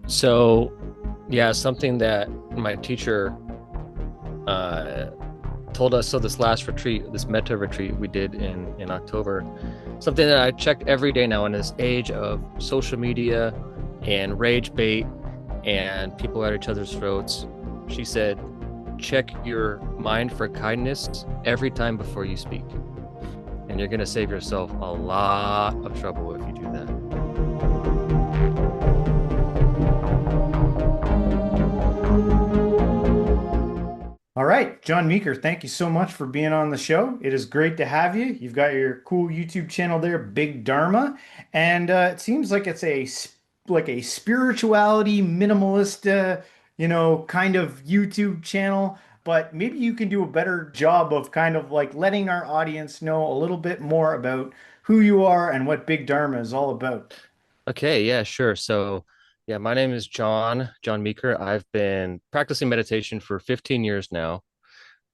So, yeah, something that my teacher uh, told us. So this last retreat, this metta retreat we did in October, something that I check every day now in this age of social media and rage bait and people at each other's throats. She said, check your mind for kindness every time before you speak, and you're going to save yourself a lot of trouble if you do that. All right, John Meeker, thank you so much for being on the show. It is great to have you. You've got your cool YouTube channel there, Big Dharma, and it seems like it's like a spirituality minimalist, kind of YouTube channel. But maybe you can do a better job of kind of like letting our audience know a little bit more about who you are and what Big Dharma is all about. Okay, yeah, sure. So, yeah, my name is John Meeker. I've been practicing meditation for 15 years now.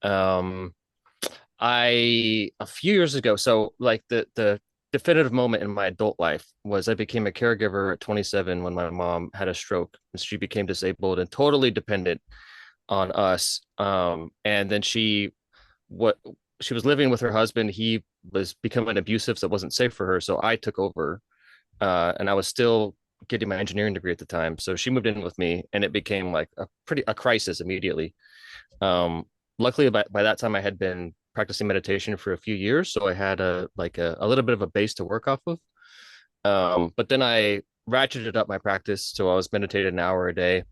Um, a few years ago, so like the definitive moment in my adult life was I became a caregiver at 27 when my mom had a stroke and she became disabled and totally dependent on us. And then what she was living with her husband. He was becoming abusive, so it wasn't safe for her. So I took over, and I was still getting my engineering degree at the time. So she moved in with me, and it became like a crisis immediately. Um, Luckily, by that time, I had been practicing meditation for a few years, so I had a little bit of a base to work off of. But then I ratcheted up my practice, so I was meditating an hour a day,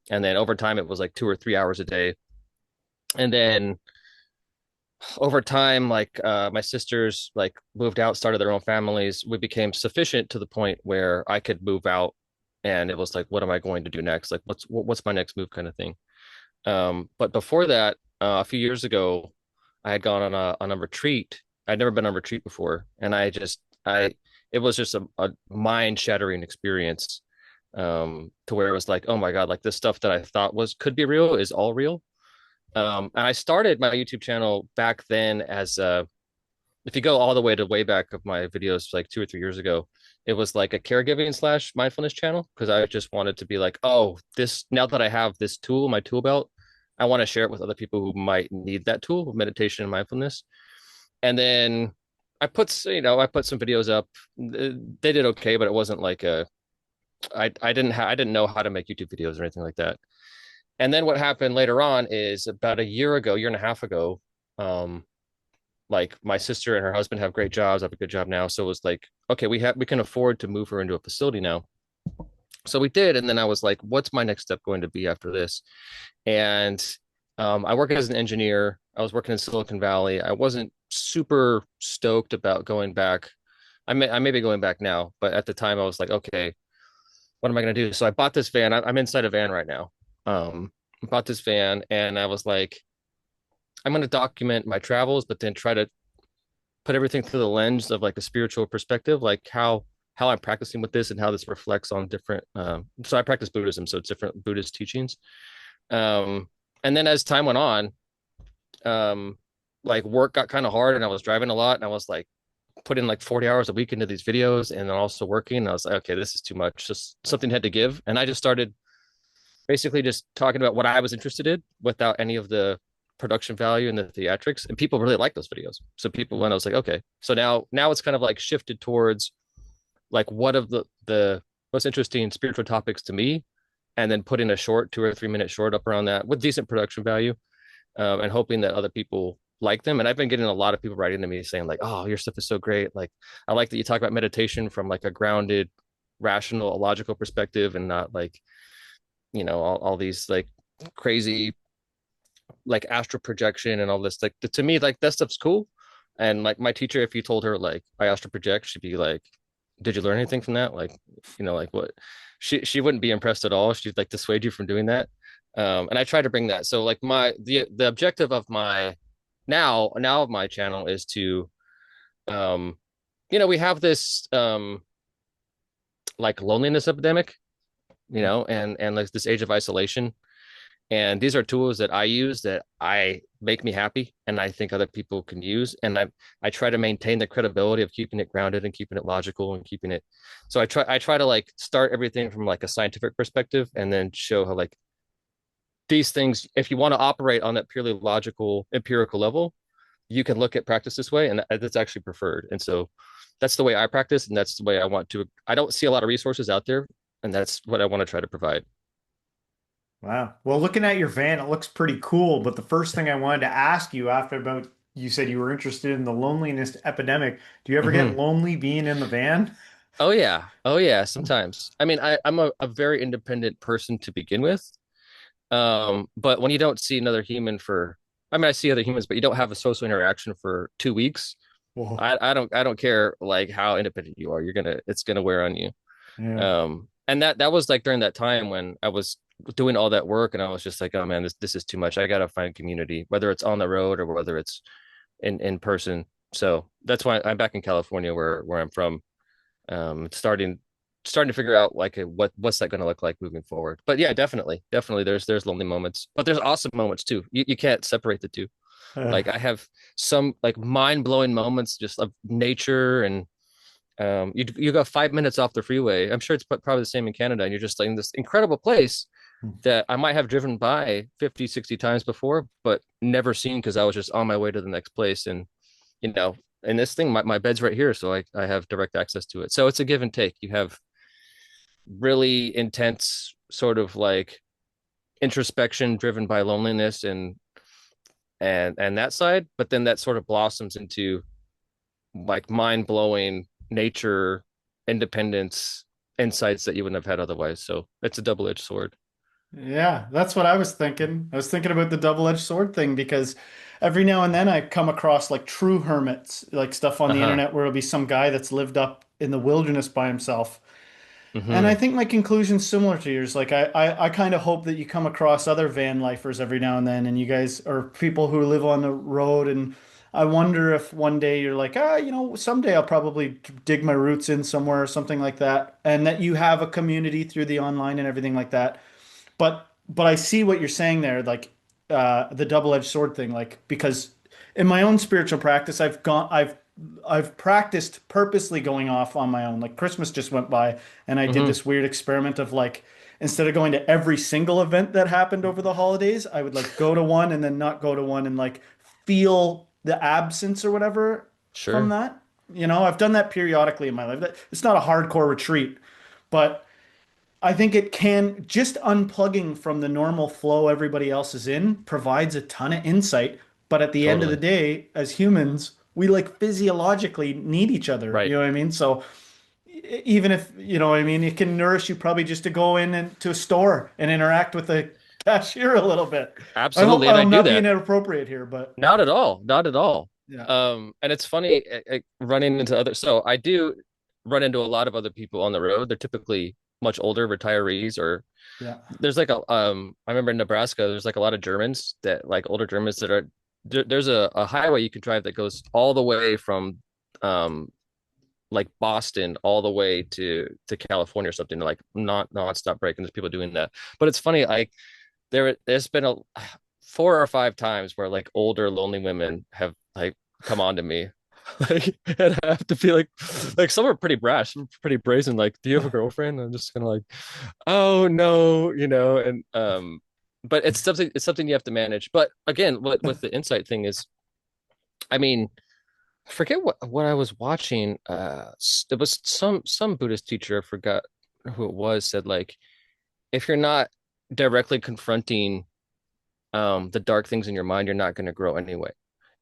and then over time, it was like 2 or 3 hours a day, and then over time, my sisters like moved out, started their own families. We became sufficient to the point where I could move out, and it was like, what am I going to do next? Like, what's my next move, kind of thing. But before that, a few years ago, I had gone on a retreat. I'd never been on a retreat before, and I it was just a mind shattering experience. To where it was like, oh my God, like this stuff that I thought was could be real is all real. And I started my YouTube channel back then as if you go all the way to way back of my videos, like 2 or 3 years ago, it was like a caregiving slash mindfulness channel because I just wanted to be like, oh, this now that I have this tool, my tool belt, I want to share it with other people who might need that tool, meditation and mindfulness. And then I put some videos up. They did okay, but it wasn't like I didn't know how to make YouTube videos or anything like that. And then what happened later on is about a year ago, year and a half ago, um, like my sister and her husband have great jobs. I have a good job now. So it was like, okay, we can afford to move her into a facility now. So we did. And then I was like, what's my next step going to be after this? And I work as an engineer. I was working in Silicon Valley. I wasn't super stoked about going back. I may be going back now, but at the time I was like, okay, what am I going to do? So I bought this van. I'm inside a van right now. I bought this van and I was like, I'm going to document my travels, but then try to put everything through the lens of like a spiritual perspective, like how I'm practicing with this and how this reflects on different. So I practice Buddhism, so it's different Buddhist teachings. Um, and then as time went on, um, like work got kind of hard, and I was driving a lot, and I was like putting like 40 hours a week into these videos, and then also working. And I was like, okay, this is too much. Just something had to give, and I just started basically just talking about what I was interested in without any of the production value and the theatrics. And people really like those videos. So people, when I was like, okay, so now it's kind of like shifted towards like what of the most interesting spiritual topics to me, and then putting a short 2 or 3 minute short up around that with decent production value, and hoping that other people like them. And I've been getting a lot of people writing to me saying like, oh, your stuff is so great. Like, I like that you talk about meditation from like a grounded, rational, logical perspective, and not like, all these like crazy like astral projection and all this. Like, to me, like that stuff's cool. And like my teacher, if you told her like I astral project, she'd be like, did you learn anything from that? Like, like what? She wouldn't be impressed at all. She'd like dissuade you from doing that. And I try to bring that. So like the objective of my now of my channel is to, um we have this like loneliness epidemic, and like this age of isolation. And these are tools that I use that I make me happy and I think other people can use. And I try to maintain the credibility of keeping it grounded and keeping it logical and keeping it. So I try to like start everything from like a scientific perspective and then show how like these things, if you want to operate on that purely logical, empirical level, you can look at practice this way, and that's actually preferred. And so that's the way I practice, and that's the way I want to. I don't see a lot of resources out there, and that's what I want to try to provide. Wow. Well, looking at your van, it looks pretty cool. But the first thing I wanted to ask you after about you said you were interested in the loneliness epidemic. Do you ever get Mm-hmm. lonely being in the van? Oh yeah, oh yeah. Sometimes, I mean, I'm a very independent person to begin with. But when you don't see another human for, I mean, I see other humans, but you don't have a social interaction for 2 weeks. Whoa. I don't care like how independent you are. It's gonna wear on you. Yeah. And that was like during that time when I was doing all that work, and I was just like, oh man, this is too much. I gotta find community, whether it's on the road or whether it's in person. So that's why I'm back in California, where I'm from. Starting to figure out like what's that going to look like moving forward. But yeah, definitely, there's lonely moments, but there's awesome moments too. You can't separate the two. Uh, Like I have some like mind blowing moments just of nature and you go 5 minutes off the freeway. I'm sure it's probably the same in Canada, and you're just like in this incredible place that I might have driven by 50, 60 times before, but never seen because I was just on my way to the next place. And, you know, and this thing, my bed's right here. So I have direct access to it. So it's a give and take. You have really intense sort of like introspection driven by loneliness and that side, but then that sort of blossoms into like mind blowing nature, independence, insights that you wouldn't have had otherwise. So it's a double edged sword. yeah, that's what I was thinking. I was thinking about the double-edged sword thing because every now and then I come across like true hermits, like stuff on Uh the huh. internet where it'll be some guy that's lived up in the wilderness by himself. And I Mm-hmm. think my conclusion's similar to yours. Like I kind of hope that you come across other van lifers every now and then, and you guys are people who live on the road. And I wonder if one day you're like, someday I'll probably dig my roots in somewhere or something like that, and that you have a community through the online and everything like that. But I see what you're saying there, like the double-edged sword thing, like because in my own spiritual practice, I've practiced purposely going off on my own. Like Christmas just went by, and I did Mm-hmm. this weird experiment of like instead of going to every single event that happened over the holidays, I would like go to one and then not go to one and like feel the absence or whatever from Sure. that. I've done that periodically in my life. It's not a hardcore retreat, but I think it can just unplugging from the normal flow everybody else is in provides a ton of insight. But at the end of the Totally. day, as humans, we like physiologically need each other. You Right. know what I mean? So even if, you know what I mean, it can nourish you probably just to go in and to a store and interact with the cashier a little bit. I hope Absolutely. And I I'm do not that. being inappropriate here, but Not at all. Not at all. yeah, And it's funny running into other. So I do run into a lot of other people on the road. They're typically much older retirees, or yeah. there's like I remember in Nebraska, there's like a lot of Germans that like older Germans that are there's a highway you can drive that goes all the way from um like Boston all the way to California or something, like not nonstop break. And there's people doing that. But it's funny, like there's been a 4 or 5 times where like older lonely women have like come on to me. Like, and I have to be like some are pretty brash, some are pretty brazen. Like, do you have a girlfriend? I'm just gonna like, oh no, and but it's something you have to manage. But again, what with the insight thing is, I mean, I forget what I was watching. It was some Buddhist teacher, I forgot who it was, said like, if you're not directly confronting the dark things in your mind, you're not going to grow anyway.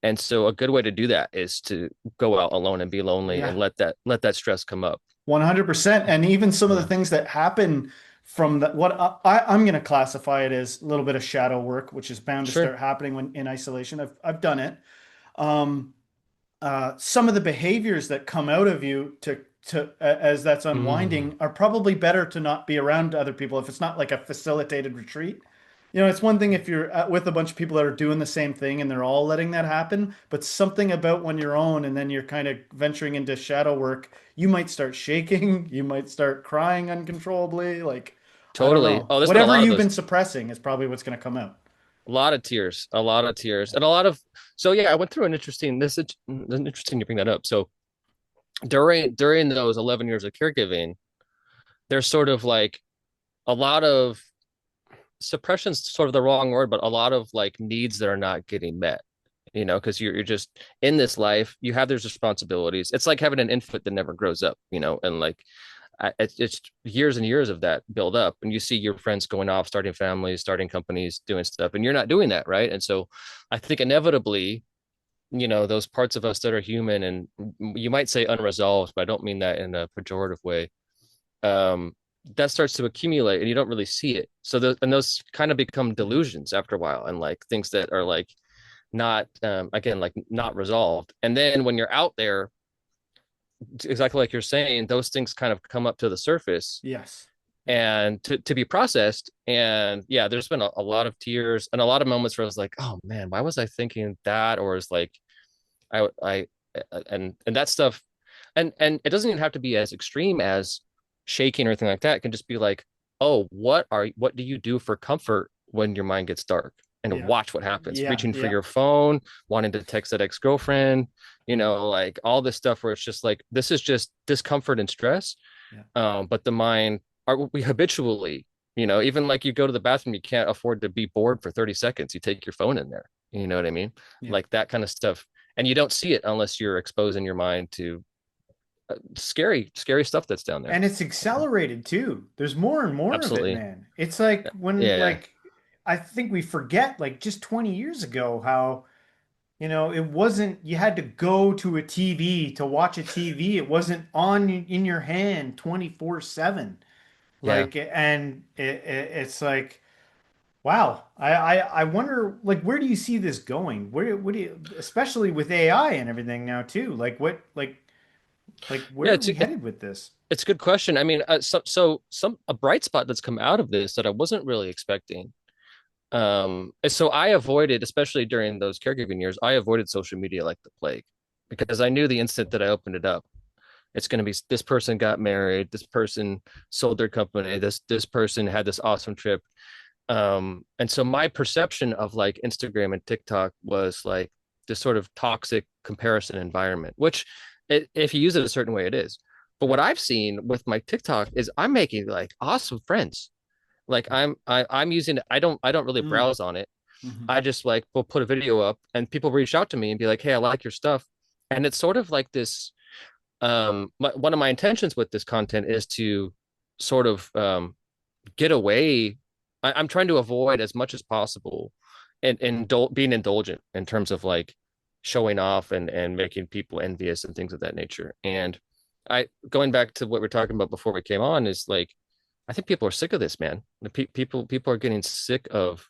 And so a good way to do that is to go out alone and be lonely and Yeah. let that stress come up. 100%. And even some of the Yeah. things that happen from what I'm going to classify it as a little bit of shadow work, which is bound to Sure. start happening when in isolation. I've done it. Um, some of the behaviors that come out of you as that's Mm, unwinding are probably better to not be around other people if it's not like a facilitated retreat. It's one thing if you're with a bunch of people that are doing the same thing and they're all letting that happen, but something about when you're on and then you're kind of venturing into shadow work, you might start shaking, you might start crying uncontrollably. Like I don't Totally. know. Oh, there's been Whatever you've been suppressing is probably what's going to come out. a lot of tears, and a lot of. So yeah, I went through an interesting. This is interesting you bring that up. So during those 11 years of caregiving, there's sort of like a lot of suppression's sort of the wrong word, but a lot of like needs that are not getting met. Because you're just in this life, you have those responsibilities. It's like having an infant that never grows up, and like it's years and years of that build up, and you see your friends going off, starting families, starting companies, doing stuff, and you're not doing that, right? And so, I think inevitably, those parts of us that are human, and you might say unresolved, but I don't mean that in a pejorative way. Um, that starts to accumulate, and you don't really see it. So those kind of become delusions after a while, and like things that are like not again like not resolved. And then when you're out there, exactly like you're saying, those things kind of come up to the surface Yes. Yeah. and to be processed. And yeah, there's been a lot of tears and a lot of moments where I was like, oh man, why was I thinking that? Or it's like I and that stuff. And it doesn't even have to be as extreme as shaking or anything like that. It can just be like, oh, what do you do for comfort when your mind gets dark? And Yeah. watch what happens. Yeah. Reaching for Yeah. your phone, wanting to text that ex-girlfriend, like all this stuff where it's just like this is just discomfort and stress. Yeah. But the mind are we habitually, even like you go to the bathroom, you can't afford to be bored for 30 seconds. You take your phone in there. You know what I mean? Yeah. Like that kind of stuff. And you don't see it unless you're exposing your mind to scary stuff that's down there. And it's accelerated too. There's more and more of it, Absolutely. man. It's like when Yeah. like I think we forget like just 20 years ago how, it wasn't you had to go to a TV to watch a TV. It wasn't on in your hand 24/7. Yeah. Like and it's like wow. I wonder like where do you see this going? Where what do you especially with AI and everything now too? Like what like Yeah. where are we headed with this? It's a good question. I mean, so some a bright spot that's come out of this that I wasn't really expecting. So I avoided, especially during those caregiving years, I avoided social media like the plague because I knew the instant that I opened it up, it's going to be this person got married, this person sold their company, this person had this awesome trip. And so my perception of like Instagram and TikTok was like this sort of toxic comparison environment, which if you use it a certain way, it is. But what I've seen with my TikTok is I'm making like awesome friends. Like I'm using I don't really Mm, browse on it. mhm. I just like will put a video up and people reach out to me and be like, "Hey, I like your stuff." And it's sort of like this one of my intentions with this content is to sort of get away. I'm trying to avoid as much as possible and being indulgent in terms of like showing off and making people envious and things of that nature. And I going back to what we are talking about before we came on is like I think people are sick of this, man. People are getting sick of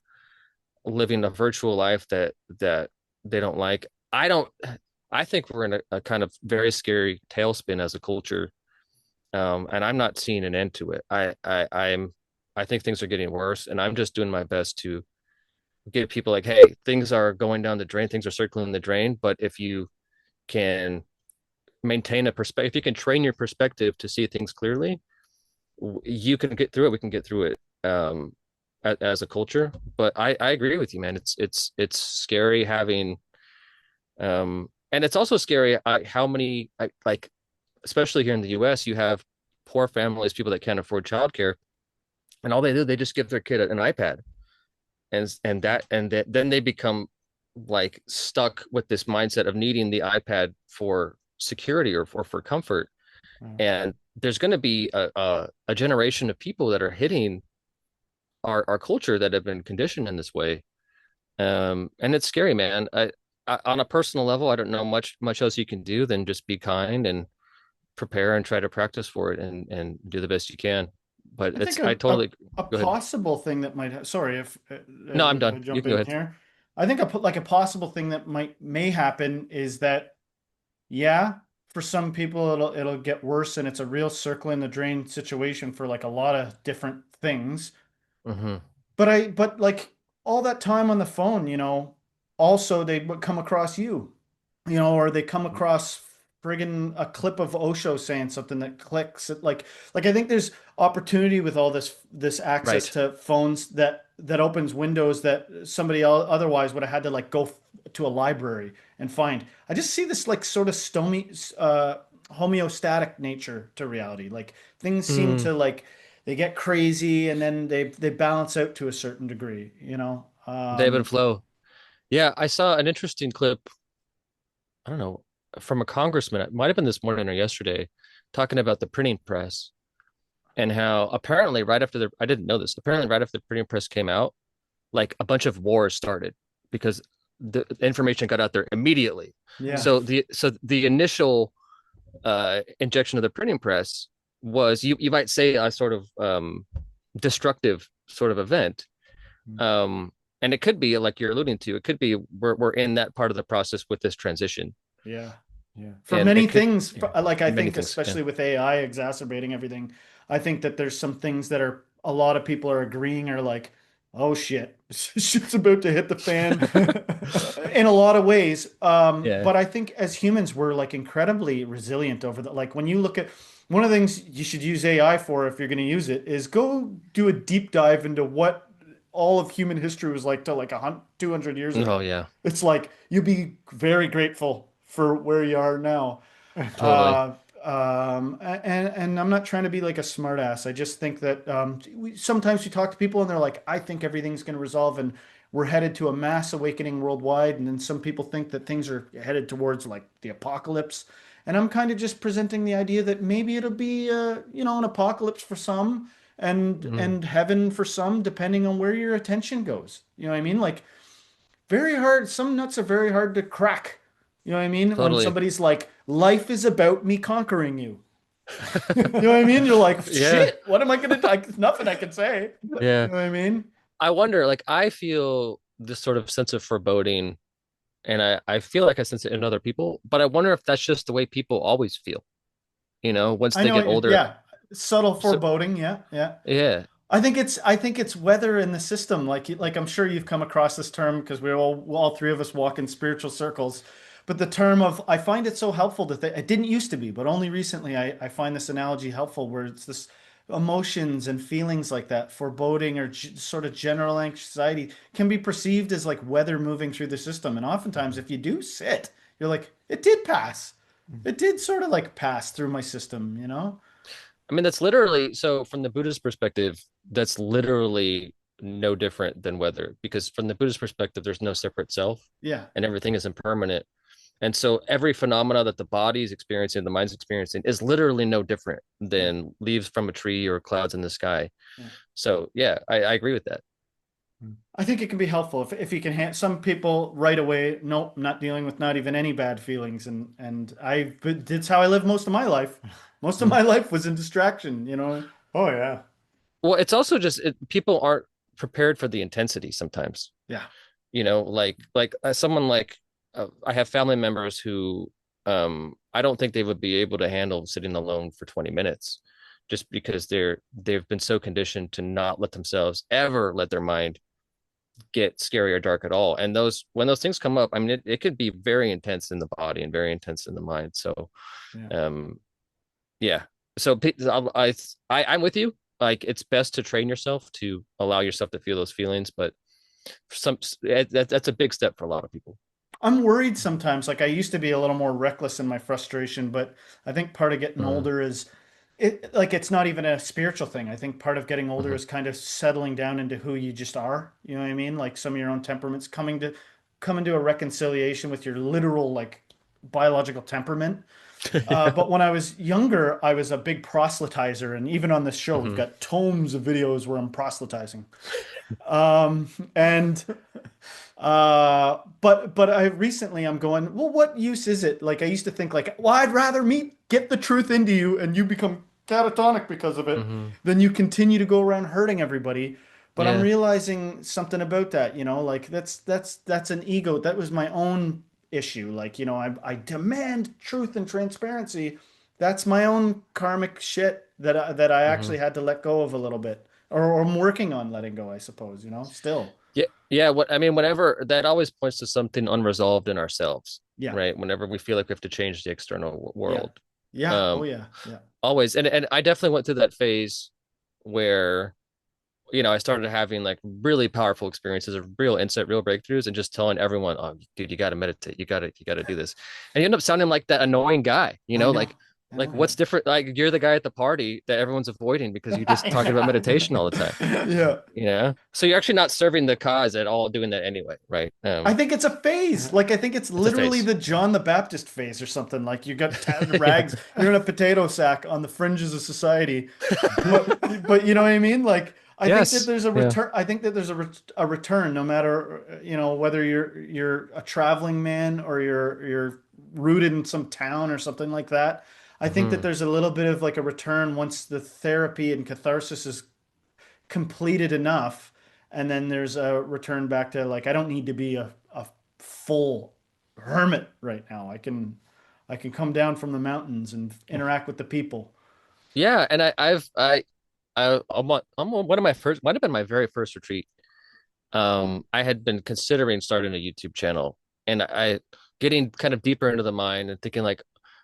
living a virtual life that they don't like. I don't. I think we're in a kind of very scary tailspin as a culture, and I'm not seeing an end to it. I think things are getting worse, and I'm just doing my best to give people like, hey, things are going down the drain, things are circling the drain. But if you can maintain a perspective, if you can train your perspective to see things clearly, you can get through it. We can get through it as a culture. But I agree with you, man. It's scary having, and it's also scary how many like, especially here in the U.S., you have poor families, people that can't afford childcare, and all they do, they just give their kid an iPad, and then they become like stuck with this mindset of needing the iPad for security or for comfort. Mm. And there's going to be a generation of people that are hitting our culture that have been conditioned in this way. And it's scary, man. On a personal level, I don't know much else you can do than just be kind and prepare and try to practice for it and do the best you can. I But think I totally a go ahead. possible thing that might sorry if No, I'm I done. You jump can go in ahead. here. I think like a possible thing that may happen is that yeah, for some people it'll get worse and it's a real circle in the drain situation for like a lot of different things. Hmm. But like all that time on the phone, also they would come across you, or they come across friggin' a clip of Osho saying something that clicks. Like I think there's opportunity with all this access Right. to phones that opens windows that somebody otherwise would have had to like go to a library and find. I just see this like sort of homeostatic nature to reality. Like things seem Mm, to like they get crazy and then they balance out to a certain degree, you know? the ebb and flow. Yeah, I saw an interesting clip, I don't know, from a congressman. It might have been this morning or yesterday, talking about the printing press and how apparently right after I didn't know this, apparently right after the printing press came out, like a bunch of wars started because the information got out there immediately. Yeah. So the initial injection of the printing press was you might say a sort of destructive sort of event. Um, and it could be like you're alluding to, it could be we're in that part of the process with this transition. Yeah. Yeah. For And many it could, things, yeah, like I many think, things. Yeah. especially with AI exacerbating everything, I think that there's some things that are a lot of people are agreeing are like, oh shit, shit's about to hit the fan in a lot of ways. Yeah. But I think as humans, we're like incredibly resilient over that. Like when you look at one of the things you should use AI for if you're going to use it is go do a deep dive into what all of human history was like to like 200 years Oh ago. yeah. It's like you'd be very grateful for where you are now. Totally. And I'm not trying to be like a smartass. I just think that sometimes you talk to people and they're like, I think everything's going to resolve and we're headed to a mass awakening worldwide. And then some people think that things are headed towards like the apocalypse. And I'm kind of just presenting the idea that maybe it'll be, an apocalypse for some Mhm. and heaven for some, depending on where your attention goes. You know what I mean? Like very hard. Some nuts are very hard to crack. You know what I mean? When Totally. somebody's like, life is about me conquering you. You know what I mean? You're like, Yeah. shit, what am I gonna do? Nothing I can say. You Yeah. know what I mean? I wonder, like, I feel this sort of sense of foreboding, and I feel like I sense it in other people, but I wonder if that's just the way people always feel, once I they know, get older. yeah. Subtle So, foreboding, yeah, yeah. yeah. I think it's weather in the system. Like I'm sure you've come across this term because all three of us walk in spiritual circles. But the term of I find it so helpful that it didn't used to be, but only recently I find this analogy helpful where it's this emotions and feelings like that, foreboding or sort of general anxiety can be perceived as like weather moving through the system. And oftentimes, Mhm. if you do sit, you're like, it did pass. It did sort of like pass through my system, you know? I mean, that's literally so from the Buddhist perspective, that's literally no different than weather, because from the Buddhist perspective, there's no separate self Yeah. and everything is impermanent. And so every phenomena that the body is experiencing, the mind's experiencing, is literally no different Yeah. than leaves from a tree or clouds in the sky. Yeah. So yeah, I agree with that. I think it can be helpful if you can some people right away, nope, not dealing with not even any bad feelings. But that's how I lived most of my life. Most of Mm. my life was in distraction, you know? Oh yeah. Well, it's also just people aren't prepared for the intensity sometimes. Yeah. Like someone like I have family members who I don't think they would be able to handle sitting alone for 20 minutes just because they've been so conditioned to not let themselves ever let their mind get scary or dark at all. And those when those things come up, I mean it could be very intense in the body and very intense in the mind. So Yeah. um yeah. So I'm with you. Like it's best to train yourself to allow yourself to feel those feelings, but some that's a big step for a lot of people. I'm worried sometimes. Like I used to be a little more reckless in my frustration, but I think part of getting Mm-hmm. older is it's not even a spiritual thing. I think part of getting older Mm-hmm. is kind of settling down into who you just are. You know what I mean? Like some of your own temperaments coming to a reconciliation with your literal like biological temperament. Yeah. But when I was younger, I was a big proselytizer, and even on this show, we've Mm-hmm. got tomes of videos where I'm proselytizing. And but I recently I'm going, well, what use is it? Like I used to think like, well, I'd rather get the truth into you and you become catatonic because of it Mm-hmm. than you continue to go around hurting everybody. But I'm Yeah. realizing something about that, like that's an ego. That was my own issue. Like, I demand truth and transparency. That's my own karmic shit that I Mm-hmm. actually had to let go of a little bit. Or I'm working on letting go, I suppose, still. Yeah, yeah. What I mean, whenever that always points to something unresolved in ourselves, Yeah. right? Whenever we feel like we have to change the external Yeah. world, Yeah. Oh um, yeah. Yeah. always. And I definitely went through that phase where I started having like really powerful experiences of real insight, real breakthroughs, and just telling everyone, "Oh, dude, you got to meditate. You got to do this." And you end up sounding like that annoying guy, I know. I like know. what's different? Like you're the guy at the party that everyone's avoiding because you're just talking about Yeah. meditation all the time. Yeah. So you're actually not serving the cause at all doing that anyway, right? I think it's a phase. Like I think it's It's a literally phase. the John the Baptist phase or something. Like you got tattered rags, you're in a potato sack on the fringes of society. But you know what I mean? Like I think that Yes. there's a Yeah. return. I think that there's a return, no matter whether you're a traveling man or you're rooted in some town or something like that. I think that Hmm. there's a little bit of like a return once the therapy and catharsis is completed enough, and then there's a return back to like I don't need to be a full hermit right now. I can come down from the mountains and interact with the people. Yeah, and I'm on one of my first, might have been my very first retreat. I had been considering starting a YouTube channel, and I getting kind of deeper into the mind and thinking like,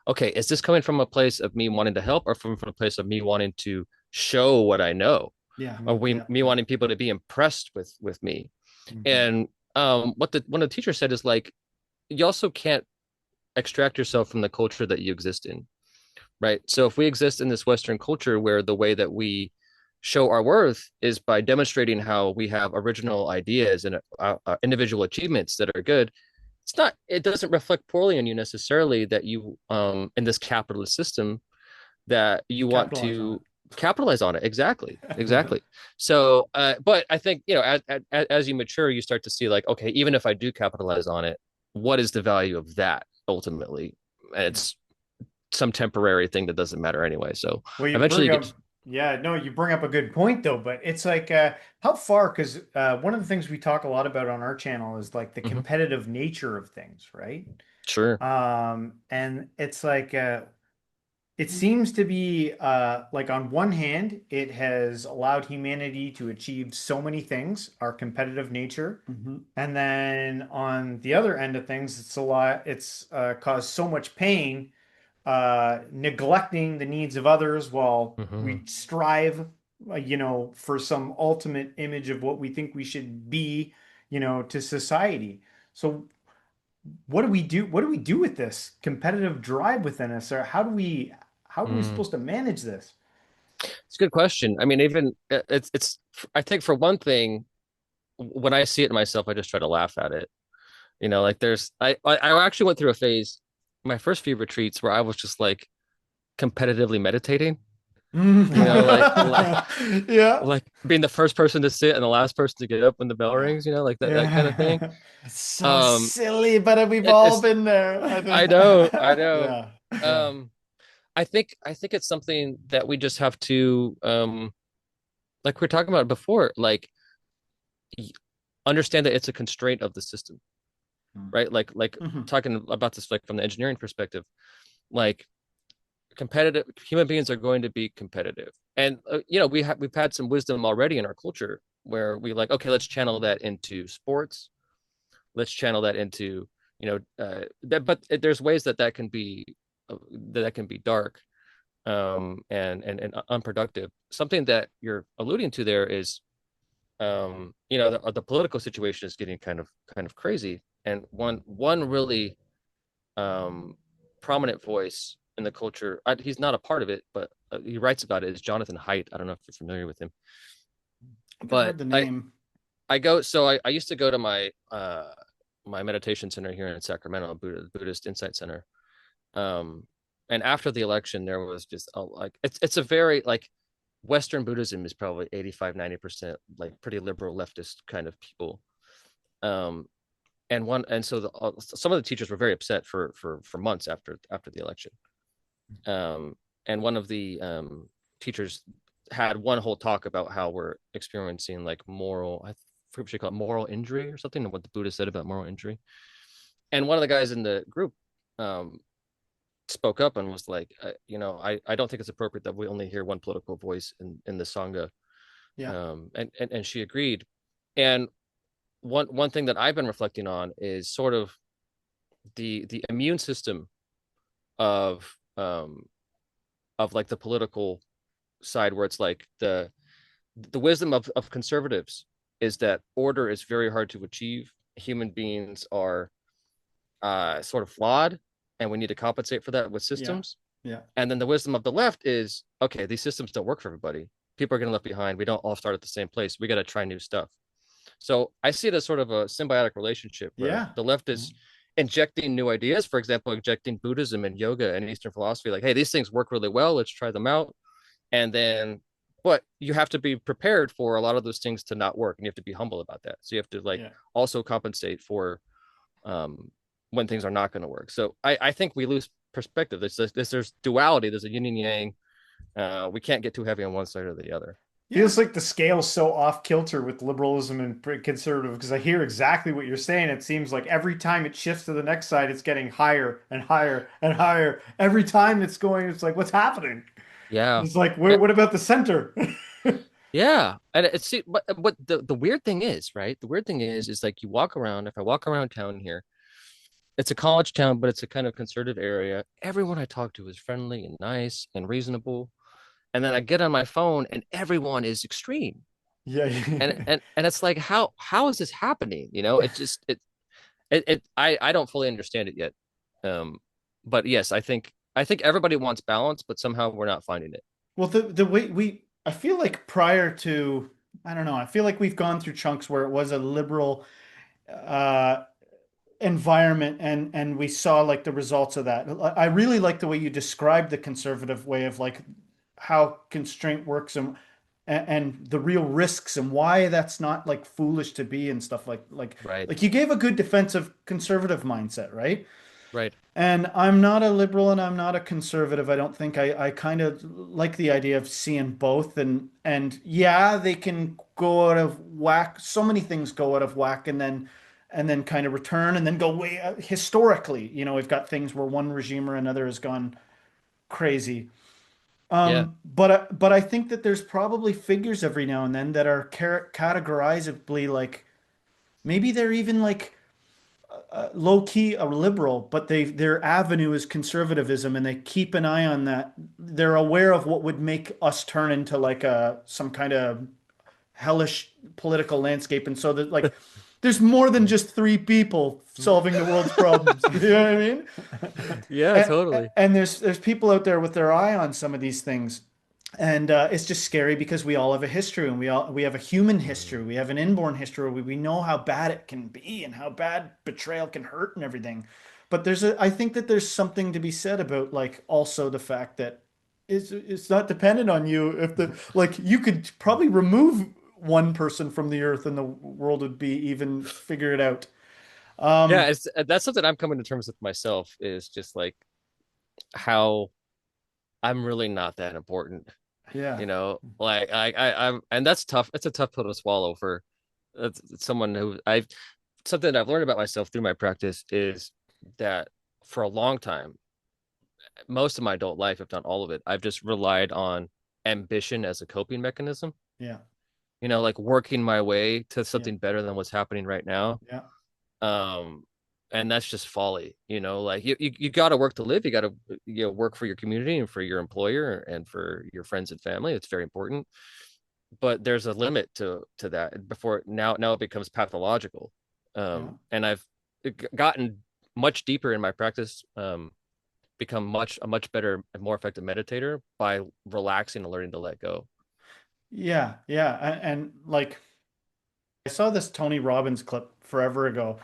okay, is this coming from a place of me wanting to help, or from a place of me wanting to show what I know, Yeah, or yeah, me yeah. wanting people to be impressed with me? Hmm. And what the one of the teachers said is like, you also can't extract yourself from the culture that you exist in, right? So if we exist in this Western culture where the way that we show our worth is by demonstrating how we have original ideas and individual achievements that are good, it doesn't reflect poorly on you necessarily that you, in this capitalist system, that you want Capitalize on to capitalize on it. Exactly. it. Exactly. So, but I think, as you mature, you start to see like, okay, even if I do capitalize on it, what is the value of that ultimately? And Yeah. it's some temporary thing that doesn't matter anyway. So Well, you eventually bring you get, up, yeah, no, you bring up a good point though, but it's like, how far? Because one of the things we talk a lot about on our channel is like the mhm, competitive nature of things, right? sure. And it's like, it seems to be like on one hand, it has allowed humanity to achieve so many things, our competitive nature. And then on the other end of things, it's caused so much pain, neglecting the needs of others while Hmm. we strive, for some ultimate image of what we think we should be, to society. So what do we do? What do we do with this competitive drive within us? Or how do we Mm. supposed to manage this? It's a good question. I mean, even it's I think for one thing, when I see it in myself, I just try to laugh at it. Like I actually went through a phase, my first few retreats where I was just like competitively meditating, Yeah. like being the first person to sit and the last person to get up when the bell Yeah. rings, like that kind of thing. Yeah. It's so Um, silly, but we've all it's been there. I I think. know, I know. Yeah. Yeah. Um, I think it's something that we just have to, like we are talking about before, like understand that it's a constraint of the system, right? Like Mhm. talking about this like from the engineering perspective, like competitive human beings are going to be competitive, and we've had some wisdom already in our culture where we like, okay, let's channel that into sports, let's channel that into that, but there's ways that can be that can be dark, and unproductive. Something that you're alluding to there is, the political situation is getting kind of crazy, and one really um, prominent voice in the culture. He's not a part of it, but he writes about it. Is Jonathan Haidt? I don't know if you're familiar with him, I think I've but heard the name. I go. So I used to go to my meditation center here in Sacramento, Buddhist Insight Center. Um, and after the election, there was just like it's a very like Western Buddhism is probably 85-90% like pretty liberal leftist kind of people. Um, and so some of the teachers were very upset for months after the election. Um, and one of the teachers had one whole talk about how we're experiencing like I forget what she called it, moral injury or something, and what the Buddha said about moral injury. And one of the guys in the group um, spoke up and was like, I don't think it's appropriate that we only hear one political voice in the Sangha. Yeah. And she agreed. And one thing that I've been reflecting on is sort of the immune system of like the political side, where it's like the wisdom of conservatives is that order is very hard to achieve. Human beings are sort of flawed, and we need to compensate for that with Yeah. systems. Yeah. And then the wisdom of the left is, okay, these systems don't work for everybody. People are getting left behind. We don't all start at the same place. We got to try new stuff. So I see it as sort of a symbiotic relationship where Yeah. the left is injecting new ideas, for example, injecting Buddhism and yoga and Eastern philosophy, like, hey, these things work really well. Let's try them out. And then, but you have to be prepared for a lot of those things to not work, and you have to be humble about that. So you have to like Yeah. also compensate for um, when things are not going to work. So I think we lose perspective. There's duality. There's a yin and yang. We can't get too heavy on one side or the other. Yeah. Feels like the scale's so off kilter with liberalism and conservative because I hear exactly what you're saying. It seems like every time it shifts to the next side, it's getting higher and higher and higher. Every time it's going, it's like, what's happening? Yeah. It's like, Eh, what about the center? yeah. And it's, but the weird thing is, right? The weird thing is like you walk around, if I walk around town here, it's a college town, but it's a kind of conservative area. Everyone I talk to is friendly and nice and reasonable. And then I get on my phone and everyone is extreme. Yeah. And it's like, how is this happening? You know, it just I don't fully understand it yet. Um, but yes, I think everybody wants balance, but somehow we're not finding it. Well, the way I feel like prior to, I don't know, I feel like we've gone through chunks where it was a liberal uh environment and we saw like the results of that. I really like the way you described the conservative way of like how constraint works and the real risks and why that's not like foolish to be and stuff Right. like you gave a good defensive conservative mindset, right? Right. And I'm not a liberal and I'm not a conservative. I don't think I kind of like the idea of seeing both and yeah, they can go out of whack. So many things go out of whack and then kind of return and then go way historically. You know, we've got things where one regime or another has gone crazy. Yeah. But I think that there's probably figures every now and then that are categorizably like maybe they're even like low key a liberal, but their avenue is conservatism, and they keep an eye on that. They're aware of what would make us turn into like a some kind of hellish political landscape, and so that like there's more than just three people solving the world's problems. You know what I mean? Yeah, And, totally. and there's people out there with their eye on some of these things. And it's just scary because we all have a history and we have a human history. We have an inborn history. We know how bad it can be and how bad betrayal can hurt and everything. But I think that there's something to be said about like also the fact that it's not dependent on you. If the like you could probably remove one person from the earth and the world would be even figure it out. Yeah, Um, it's that's something I'm coming to terms with myself, is just like how I'm really not that important. yeah, Like I'm, and that's tough. It's a tough pill to swallow for someone who I've something that I've learned about myself through my practice is that for a long time, most of my adult life, if not all of it, I've just relied on ambition as a coping mechanism. yeah, Like working my way to yeah, something better than what's happening right now. yeah, Um, and that's just folly. Like you got to work to live. You got to work for your community and for your employer and for your friends and family. It's very important, but there's a limit to that before now it becomes pathological. yeah. And I've gotten much deeper in my practice, become a much better and more effective meditator by relaxing and learning to let go. Yeah, yeah, and like I saw this Tony Robbins clip forever ago,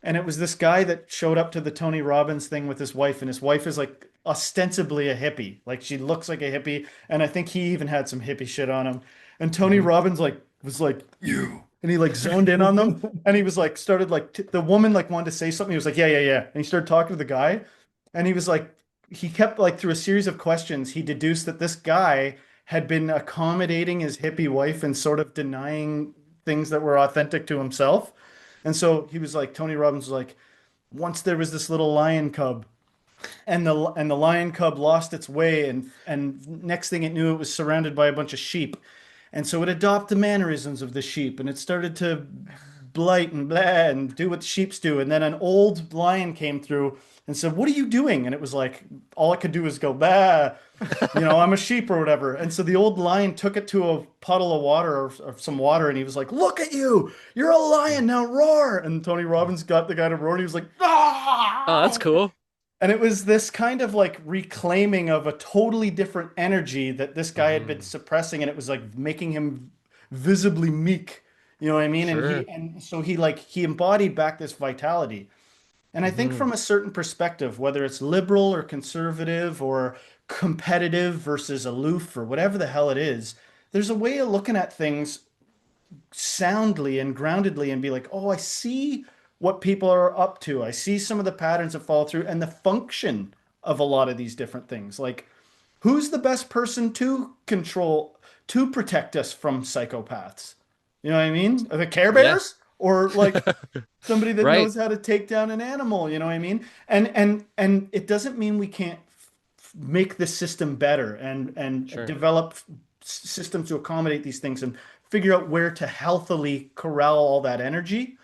and it was this guy that showed up to the Tony Robbins thing with his wife, and his wife is like ostensibly a hippie. Like she looks like a hippie, and I think he even had some hippie shit on him. And Tony Mm-hmm. Robbins like was like, you, and he like zoned in on them, and he was like started like t the woman like wanted to say something. He was like, yeah, yeah, yeah. And he started talking to the guy, and he was like he kept like through a series of questions, he deduced that this guy had been accommodating his hippie wife and sort of denying things that were authentic to himself. And so he was like, Tony Robbins was like, once there was this little lion cub, and the lion cub lost its way, and next thing it knew, it was surrounded by a bunch of sheep, and so it adopted the mannerisms of the sheep, and it started to blight and blah and do what the sheeps do. And then an old lion came through and said, "What are you doing?" And it was like all I could do was go, "Bah, I'm a sheep or whatever." And so the old lion took it to a puddle of water or some water, and he was like, "Look at you, you're a lion now, roar!" And Tony Robbins got the guy to roar, and he was like, Oh, that's "Ah!" cool. And it was this kind of like reclaiming of a totally different energy that this guy had been Hmm. suppressing, and it was like making him visibly meek. You know what I mean? And Sure. he embodied back this vitality. And I think Hmm. from a certain perspective, whether it's liberal or conservative or competitive versus aloof or whatever the hell it is, there's a way of looking at things soundly and groundedly and be like, oh, I see what people are up to. I see some of the patterns that fall through and the function of a lot of these different things. Like, who's the best person to control, to protect us from psychopaths? You know what I mean? Are the Care Yeah. Bears? Or like somebody that Right. knows how to take down an animal, you know what I mean? And it doesn't mean we can't make the system better and Sure. develop systems to accommodate these things and figure out where to healthily corral all that energy.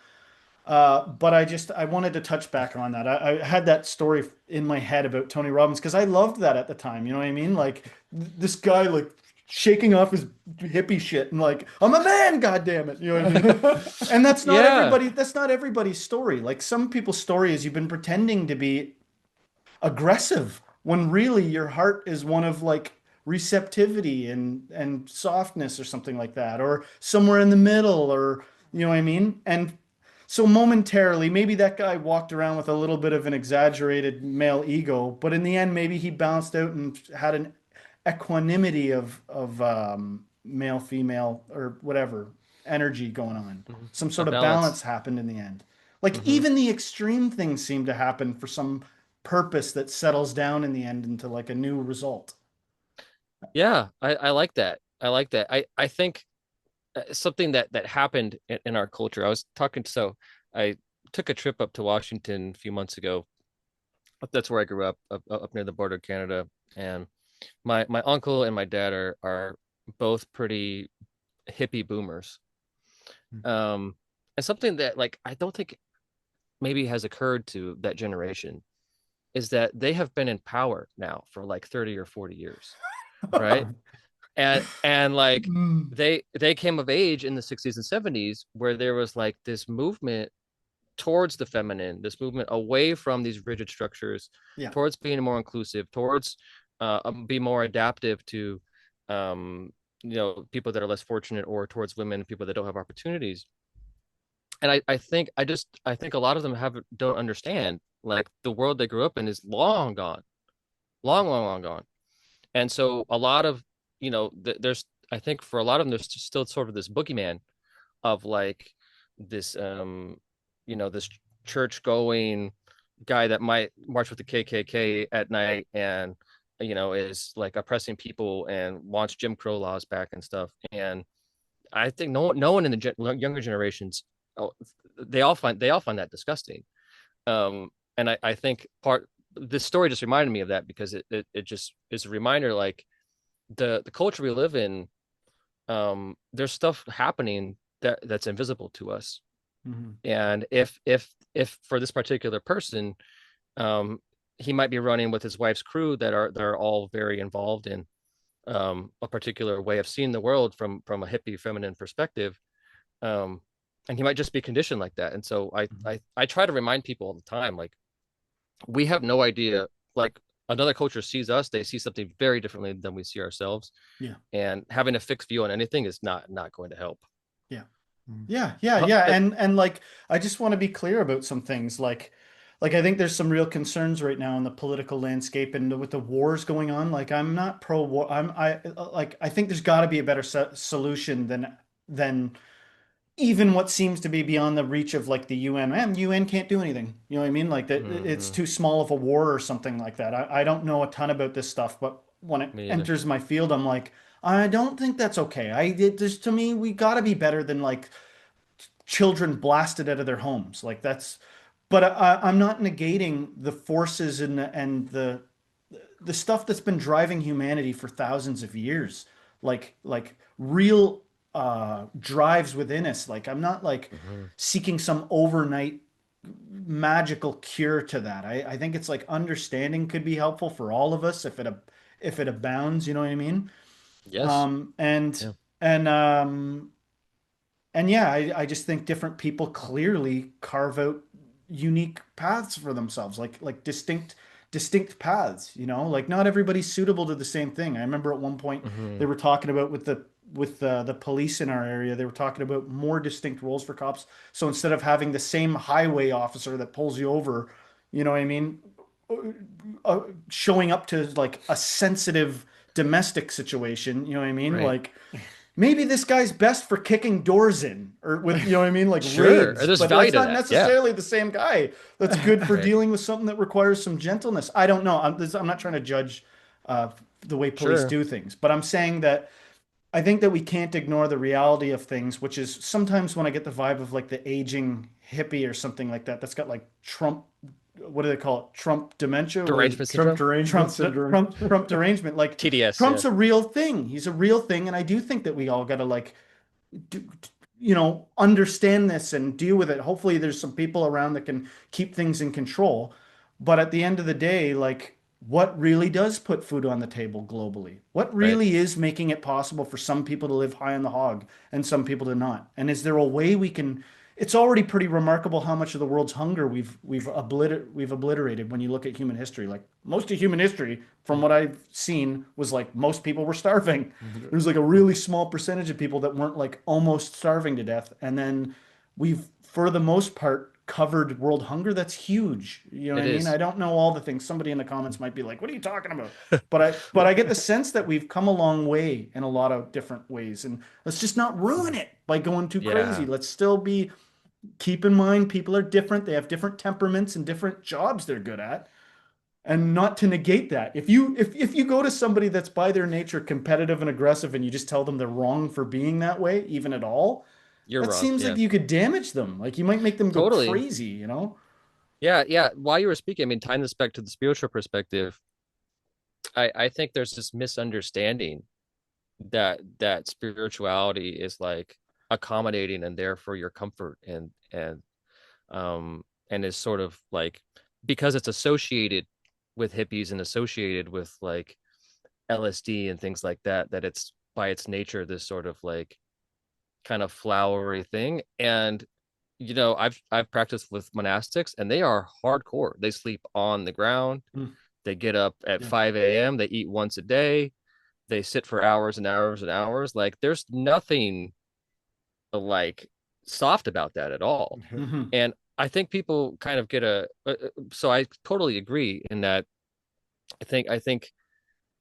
But I wanted to touch back on that. I had that story in my head about Tony Robbins because I loved that at the time. You know what I mean? Like this guy like shaking off his hippie shit and like I'm a man, God damn it. You know what I mean? And that's not Yeah. everybody. That's not everybody's story. Like some people's story is you've been pretending to be aggressive when really your heart is one of like receptivity and softness or something like that, or somewhere in the middle, or you know what I mean? And so momentarily, maybe that guy walked around with a little bit of an exaggerated male ego, but in the end, maybe he balanced out and had an equanimity of male, female, or whatever energy going on. Hmm. Some A sort of balance balance. happened in the end. Like Hmm. even the extreme things seem to happen for some purpose that settles down in the end into like a new result. Yeah, I like that. I like that. I think something that happened in our culture. I was talking, so I took a trip up to Washington a few months ago. That's where I grew up near the border of Canada. And my uncle and my dad are both pretty hippie boomers. Um, and something that like I don't think maybe has occurred to that generation is that they have been in power now for like 30 or 40 years, right? And like Mm. they came of age in the 60s and 70s where there was like this movement towards the feminine, this movement away from these rigid structures, Yeah. towards being more inclusive, towards be more adaptive to um people that are less fortunate, or towards women, people that don't have opportunities. And I think a lot of them have don't understand like the world they grew up in is long gone, long gone. And so a lot of there's I think for a lot of them there's still sort of this boogeyman of like this this church going guy that might march with the KKK at night and is like oppressing people and wants Jim Crow laws back and stuff. And I think no one in the younger generations, oh, they all find that disgusting. And I think part this story just reminded me of that because it just is a reminder like the culture we live in, there's stuff happening that's invisible to us. Mhm. And if for this particular person, um he might be running with his wife's crew that are all very involved in a particular way of seeing the world from a hippie feminine perspective. um and he might just be conditioned like that. And so I Mhm. I, I try to remind people all the time, like, we have no idea, like, another culture sees us, they see something very differently than we see ourselves, Yeah. and having a fixed view on anything is not going to help. Yeah. Mm. Yeah. Uh, And like I just want to be clear about some things like I think there's some real concerns right now in the political landscape and with the wars going on. Like I'm not pro war. I think there's got to be a better solution than even what seems to be beyond the reach of like the UN. Man, UN can't do anything. You know what I mean? Like that it's mhm. too small of a war or something like that. I don't know a ton about this stuff, but when it Me either. enters my field, I'm like, I don't think that's okay. Just to me, we got to be better than like children blasted out of their homes. Like that's, but I'm not negating the forces and the stuff that's been driving humanity for thousands of years. Like real drives within us. Like I'm not like Hmm. seeking some overnight magical cure to that. I think it's like understanding could be helpful for all of us if it abounds, you know what I mean? Yes. Um, and Yeah. and um, and yeah, I just think different people clearly carve out unique paths for themselves, like distinct paths, you know? Like not everybody's suitable to the same thing. I remember at one point Hmm. they were talking about with the police in our area, they were talking about more distinct roles for cops. So instead of having the same highway officer that pulls you over, you know what I mean? Showing up to like a sensitive domestic situation, you know what I mean? Right. Like maybe this guy's best for kicking doors in or with, you know what I mean? Like Sure. raids, There's but value that's to not that. Yeah. necessarily the same guy that's good for Right. dealing with something that requires some gentleness. I don't know. I'm not trying to judge uh, the way police Sure. do things, but I'm saying that I think that we can't ignore the reality of things, which is sometimes when I get the vibe of like the aging hippie or something like that, that's got like Trump, what do they call it? Trump dementia? What is it? Derangement Trump syndrome. derangement syndrome. Trump derangement. Like TDS. Yeah. Trump's a real thing. He's a real thing, and I do think that we all got to like do, you know, understand this and deal with it. Hopefully, there's some people around that can keep things in control. But at the end of the day, like, what really does put food on the table globally? What Right. really is making it possible for some people to live high on the hog and some people to not? And is there a way we can? It's already pretty remarkable how much of the world's hunger we've obliterated when you look at human history. Like most of human history, from what I've seen, was like most people were starving. There's like a really small percentage of people that weren't like almost starving to death. And then we've, for the most part, covered world hunger. That's huge. You know what It I mean? I is. don't know all the things. Somebody in the comments might be like, "What are you talking about?" But I get the sense that we've come a long way in a lot of different ways. And let's just not ruin it by going too crazy. Yeah. Let's still be keep in mind people are different. They have different temperaments and different jobs they're good at, and not to negate that. If you go to somebody that's by their nature competitive and aggressive and you just tell them they're wrong for being that way, even at all, You're that wrong. seems like Yeah. you could damage them. Like you might make them go Totally. crazy, you know? Yeah. Yeah. While you were speaking, I mean, tying this back to the spiritual perspective, I think there's this misunderstanding that spirituality is like accommodating and there for your comfort and is sort of like because it's associated with hippies and associated with like LSD and things like that, that it's by its nature this sort of like kind of flowery thing. And you know, I've practiced with monastics and they are hardcore. They sleep on the ground. Mm, They get up at yeah. 5 a.m. They eat once a day. They sit for hours and hours and hours. Like there's nothing like soft about that at all. Hmm. And I think people kind of get so I totally agree in that I think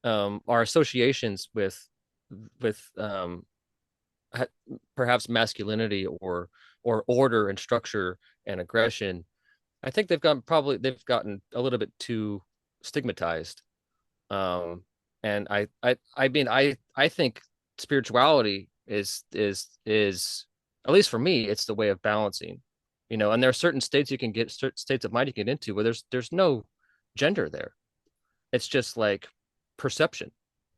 our associations with perhaps masculinity or order and structure and aggression, I think they've gotten a little bit too stigmatized. Um, and I mean I think spirituality is at least for me, it's the way of balancing, you know. And there are certain states you can get, certain states of mind you can get into where there's no gender there. It's just like perception,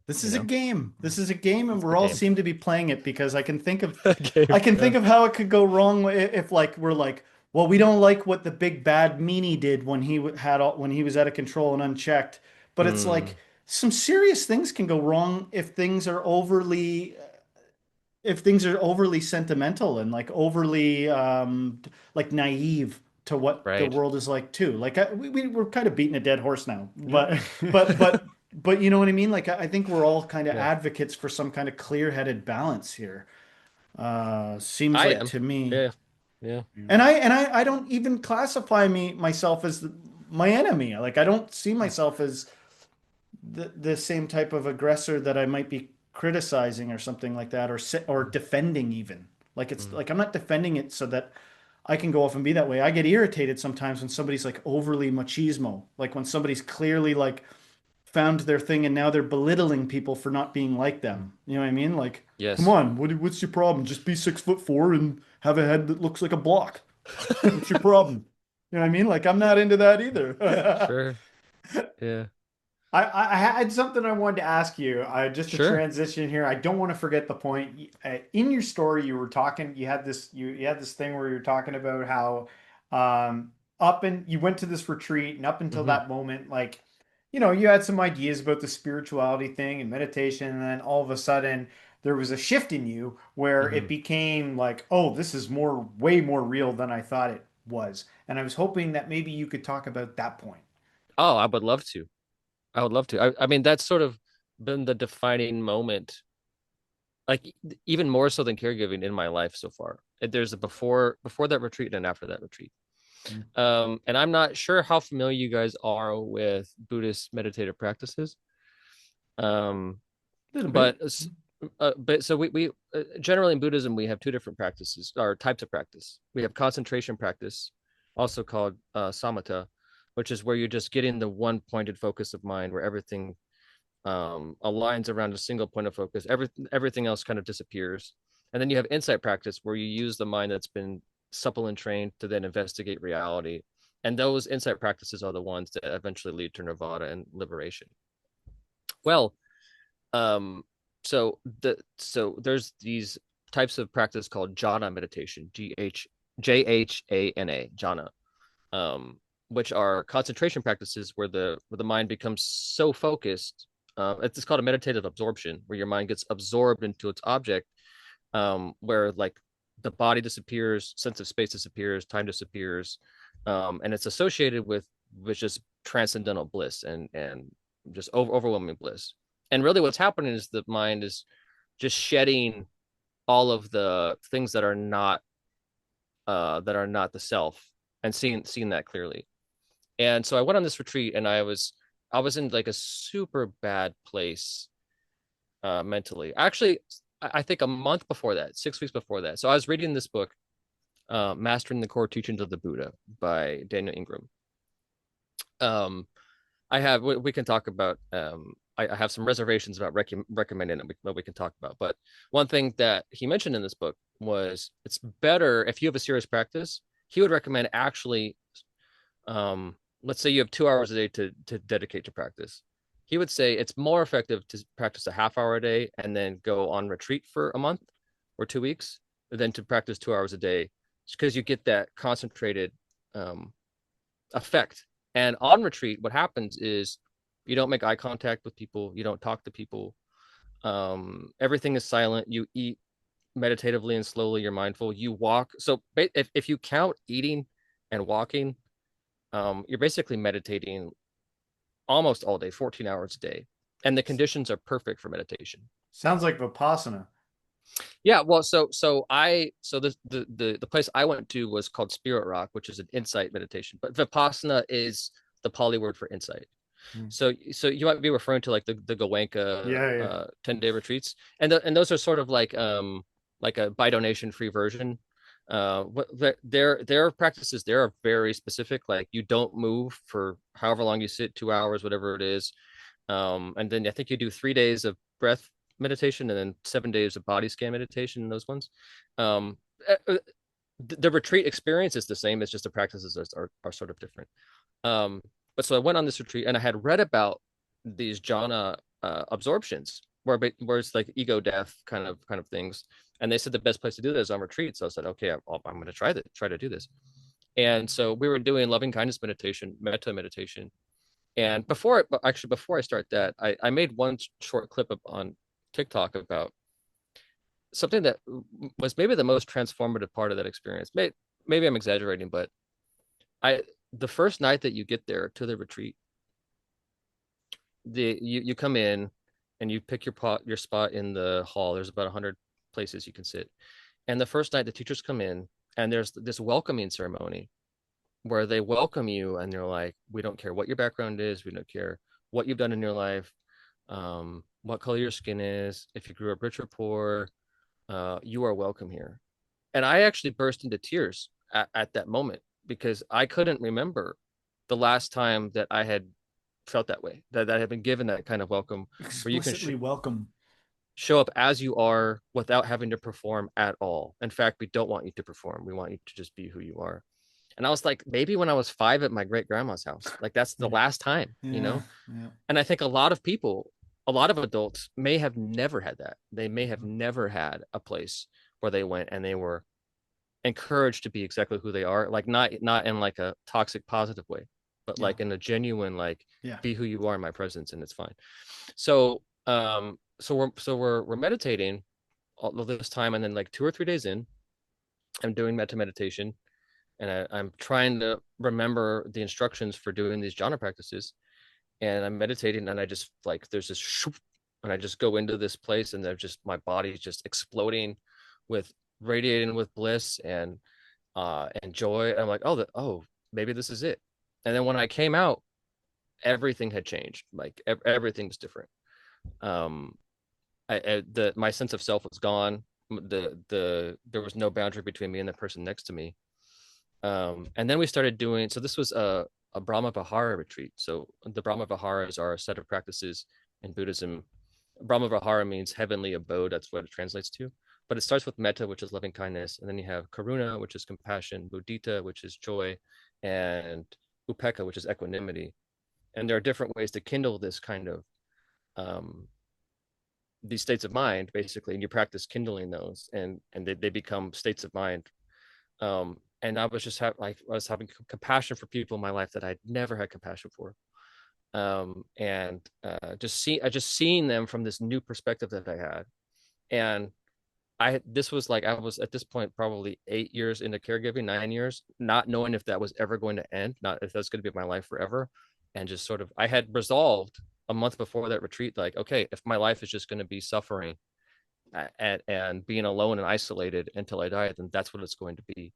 This you is a know. game. This is a game, and It's the we're all game. seem to be playing it because Game. I can Yeah. think of how it could go wrong if like we're like, well, we don't like what the big bad meanie did when when he was out of control and unchecked. But it's like Mm, some serious things can go wrong if things are overly sentimental and like overly like naive to what the right. world is like too. Like we're kind of beating a dead horse now, Yeah. but but but you know what I mean? Like I think we're all kind of Yeah. advocates for some kind of clear-headed balance here. Seems I like am. to me. Yeah. Yeah. And I don't even classify myself as my enemy. Like I don't see myself as the same type of aggressor that I might be criticizing or something like that, or defending even. Like it's Mm, like I'm not defending it so that I can go off and be that way. I get irritated sometimes when somebody's like overly machismo, like when somebody's clearly like found their thing and now they're belittling people for not being like mm. them. You know what I mean? Like, come Yes. on, what's your problem? Just be 6'4" and have a head that looks like a block. What's your problem? You know what I mean? Like I'm not into that either. Sure. Yeah. I had something I wanted to ask you. Just to Sure. transition here, I don't want to forget the point. In your story, you were talking. You had this thing where you were talking about how up and you went to this retreat, and up until Hmm. that moment, like you had some ideas about the spirituality thing and meditation, and then all of a sudden there was a shift in you where it Hmm. became like, oh, this is way more real than I thought it was. And I was hoping that maybe you could talk about that point. Oh, I would love to. I would love to. I mean, that's sort of been the defining moment, like even more so than caregiving in my life so far. There's a before that retreat and after that retreat. Mm. And I'm not sure how familiar you guys are with Buddhist meditative practices. Um, A little bit. but but so we generally in Buddhism we have two different practices or types of practice. We have concentration practice, also called samatha, which is where you're just getting the one pointed focus of mind, where everything aligns around a single point of focus. Everything else kind of disappears. And then you have insight practice, where you use the mind that's been supple and trained to then investigate reality. And those insight practices are the ones that eventually lead to nirvana and liberation. Well, um, so there's these types of practice called jhana meditation, Jhana, jhana, um, which are concentration practices where the mind becomes so focused. It's called a meditative absorption, where your mind gets absorbed into its object, where like the body disappears, sense of space disappears, time disappears, and it's associated with just transcendental bliss and just overwhelming bliss. And really, what's happening is the mind is just shedding all of the things that are not the self, and seeing that clearly. And so I went on this retreat, and I was in like a super bad place mentally. Actually, I think a month before that, 6 weeks before that. So I was reading this book, Mastering the Core Teachings of the Buddha by Daniel Ingram. Um, we can talk about I have some reservations about recommending it, but we can talk about. But one thing that he mentioned in this book was it's better if you have a serious practice. He would recommend actually, let's say you have 2 hours a day to dedicate to practice. He would say it's more effective to practice a half hour a day and then go on retreat for a month or 2 weeks than to practice 2 hours a day, because you get that concentrated um, effect. And on retreat, what happens is you don't make eye contact with people, you don't talk to people. Everything is silent. You eat meditatively and slowly. You're mindful. You walk. So if you count eating and walking, you're basically meditating almost all day, 14 hours a day. And the conditions are perfect for meditation. Sounds like Vipassana. Yeah, well, so the place I went to was called Spirit Rock, which is an insight meditation. But Vipassana is the Pali word for insight. Mm. So you might be referring to like the Goenka Yeah, yeah. 10-day retreats, and those are sort of like a by donation free version. What their practices there are very specific. Like you don't move for however long you sit, 2 hours, whatever it is. And then I think you do 3 days of breath meditation and then 7 days of body scan meditation in those ones. Um, uh, uh, the retreat experience is the same. It's just the practices are sort of different. Um, but so I went on this retreat and I had read about these jhana absorptions where it's like ego death kind of things. And they said the best place to do this is on retreat. So I said, okay, I'm going to try to do this. And so we were doing loving kindness meditation, metta meditation. And before I start that, I made one short clip up on TikTok about something that was maybe the most transformative part of that experience. Maybe I'm exaggerating, but I the first night that you get there to the retreat, you come in and you pick your spot in the hall. There's about 100 places you can sit. And the first night the teachers come in and there's this welcoming ceremony where they welcome you and they're like, we don't care what your background is, we don't care what you've done in your life, what color your skin is, if you grew up rich or poor, you are welcome here. And I actually burst into tears at that moment because I couldn't remember the last time that I had felt that way, that I had been given that kind of welcome where you can Explicitly welcome. show up as you are without having to perform at all. In fact, we don't want you to perform. We want you to just be who you are. And I was like, maybe when I was 5 at my great grandma's house, like that's the Yeah. last time, Yeah. Yeah. And I think a lot of people, a lot of adults may have never had that. They may have Mhm. never had a place where they went and they were encouraged to be exactly who they are, like not in like a toxic positive way, but Yeah. like in a genuine like Yeah. be who you are in my presence and it's fine. So we're meditating all of this time, and then like 2 or 3 days in, I'm doing metta meditation, and I'm trying to remember the instructions for doing these jhana practices, and I'm meditating, and I just like there's this shoop, and I just go into this place, and they're just my body's just exploding with radiating with bliss and joy. And I'm like, oh, maybe this is it. And then when I came out, everything had changed. Like everything was different. Um, my sense of self was gone. There was no boundary between me and the person next to me. And then we started doing. So this was a Brahma Vihara retreat. So the Brahma Viharas are a set of practices in Buddhism. Brahma Vihara means heavenly abode. That's what it translates to. But it starts with metta, which is loving kindness, and then you have karuna, which is compassion, mudita, which is joy, and upekkha, which is equanimity. And there are different ways to kindle this kind of um, these states of mind, basically, and you practice kindling those, and they become states of mind. And I was just like I was having compassion for people in my life that I'd never had compassion for, and I just seeing them from this new perspective that I had. And this was like I was at this point probably 8 years into caregiving, 9 years, not knowing if that was ever going to end, not if that's going to be my life forever. And just sort of I had resolved a month before that retreat, like, okay, if my life is just going to be suffering and being alone and isolated until I die, then that's what it's going to be.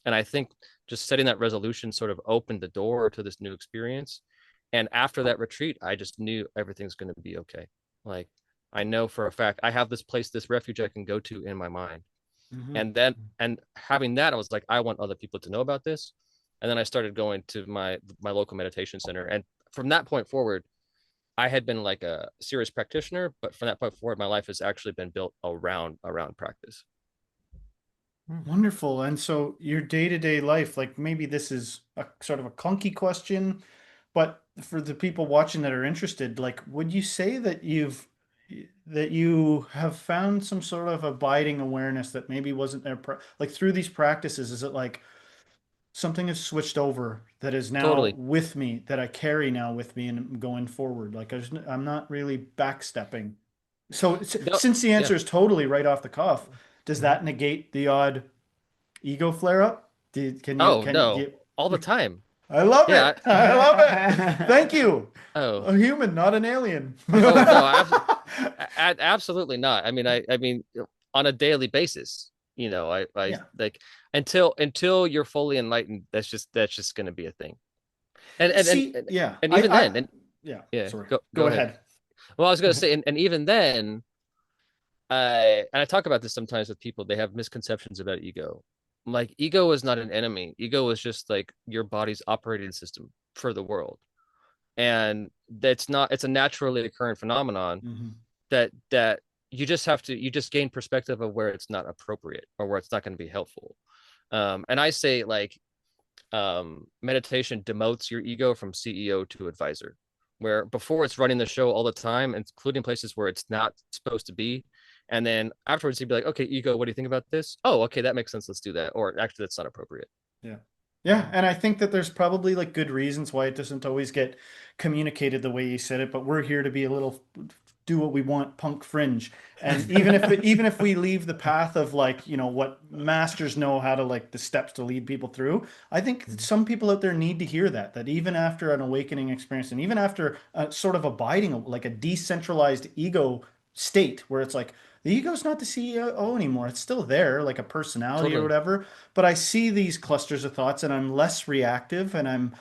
And I think just setting that resolution sort of opened the door to this new experience. And after that retreat, I just knew everything's going to be okay. Like, I know for a fact I have this place, this refuge I can go to in my mind. Hmm. And then, and having that, I was like, I want other people to know about this. And then I started going to my local meditation center. And from that point forward, I had been like a serious practitioner, but from that point forward, my life has actually been built around practice. Wonderful. And so your day-to-day life, like maybe this is a sort of a clunky question, but for the people watching that are interested, like would you say that you have found some sort of abiding awareness that maybe wasn't there like through these practices? Is it like something has switched over that is now Totally. with me, that I carry now with me and going forward? Like I'm not really backstepping. So No, since the yeah. answer is totally right off the cuff, does Mhm. that negate the odd ego flare up? Can you Oh, can no, you? all the time. I love Yeah. it. I love it. Thank you. Oh, A human, not an alien. oh no, absolutely not. I mean, I mean, on a daily basis, I Yeah. like until you're fully enlightened, that's just going to be a thing. And and and See, and, yeah. and even then, and Yeah. yeah, Sorry. go Go ahead. ahead. Well, I was going to say, and even then, I talk about this sometimes with people. They have misconceptions about ego. Like ego is not an enemy. Ego is just like your body's operating system for the world, and that's not. It's a naturally occurring phenomenon Hmm. that you just gain perspective of where it's not appropriate or where it's not going to be helpful. And I say like meditation demotes your ego from CEO to advisor, where before it's running the show all the time, including places where it's not supposed to be. And then afterwards, you'd be like, okay, ego, what do you think about this? Oh, okay, that makes sense. Let's do that. Or actually, that's not appropriate. Yeah. Yeah, and I think that there's probably like good reasons why it doesn't always get communicated the way you said it, but we're here to be a little do what we want punk fringe. And even if we leave the path of like, what masters know how to like the steps to lead people through, I think some people out there need to hear that even after an awakening experience and even after a sort of abiding like a decentralized ego state where it's like the ego's not the CEO anymore. It's still there, like a personality or Totally. whatever. But I see these clusters of thoughts and I'm less reactive and I'm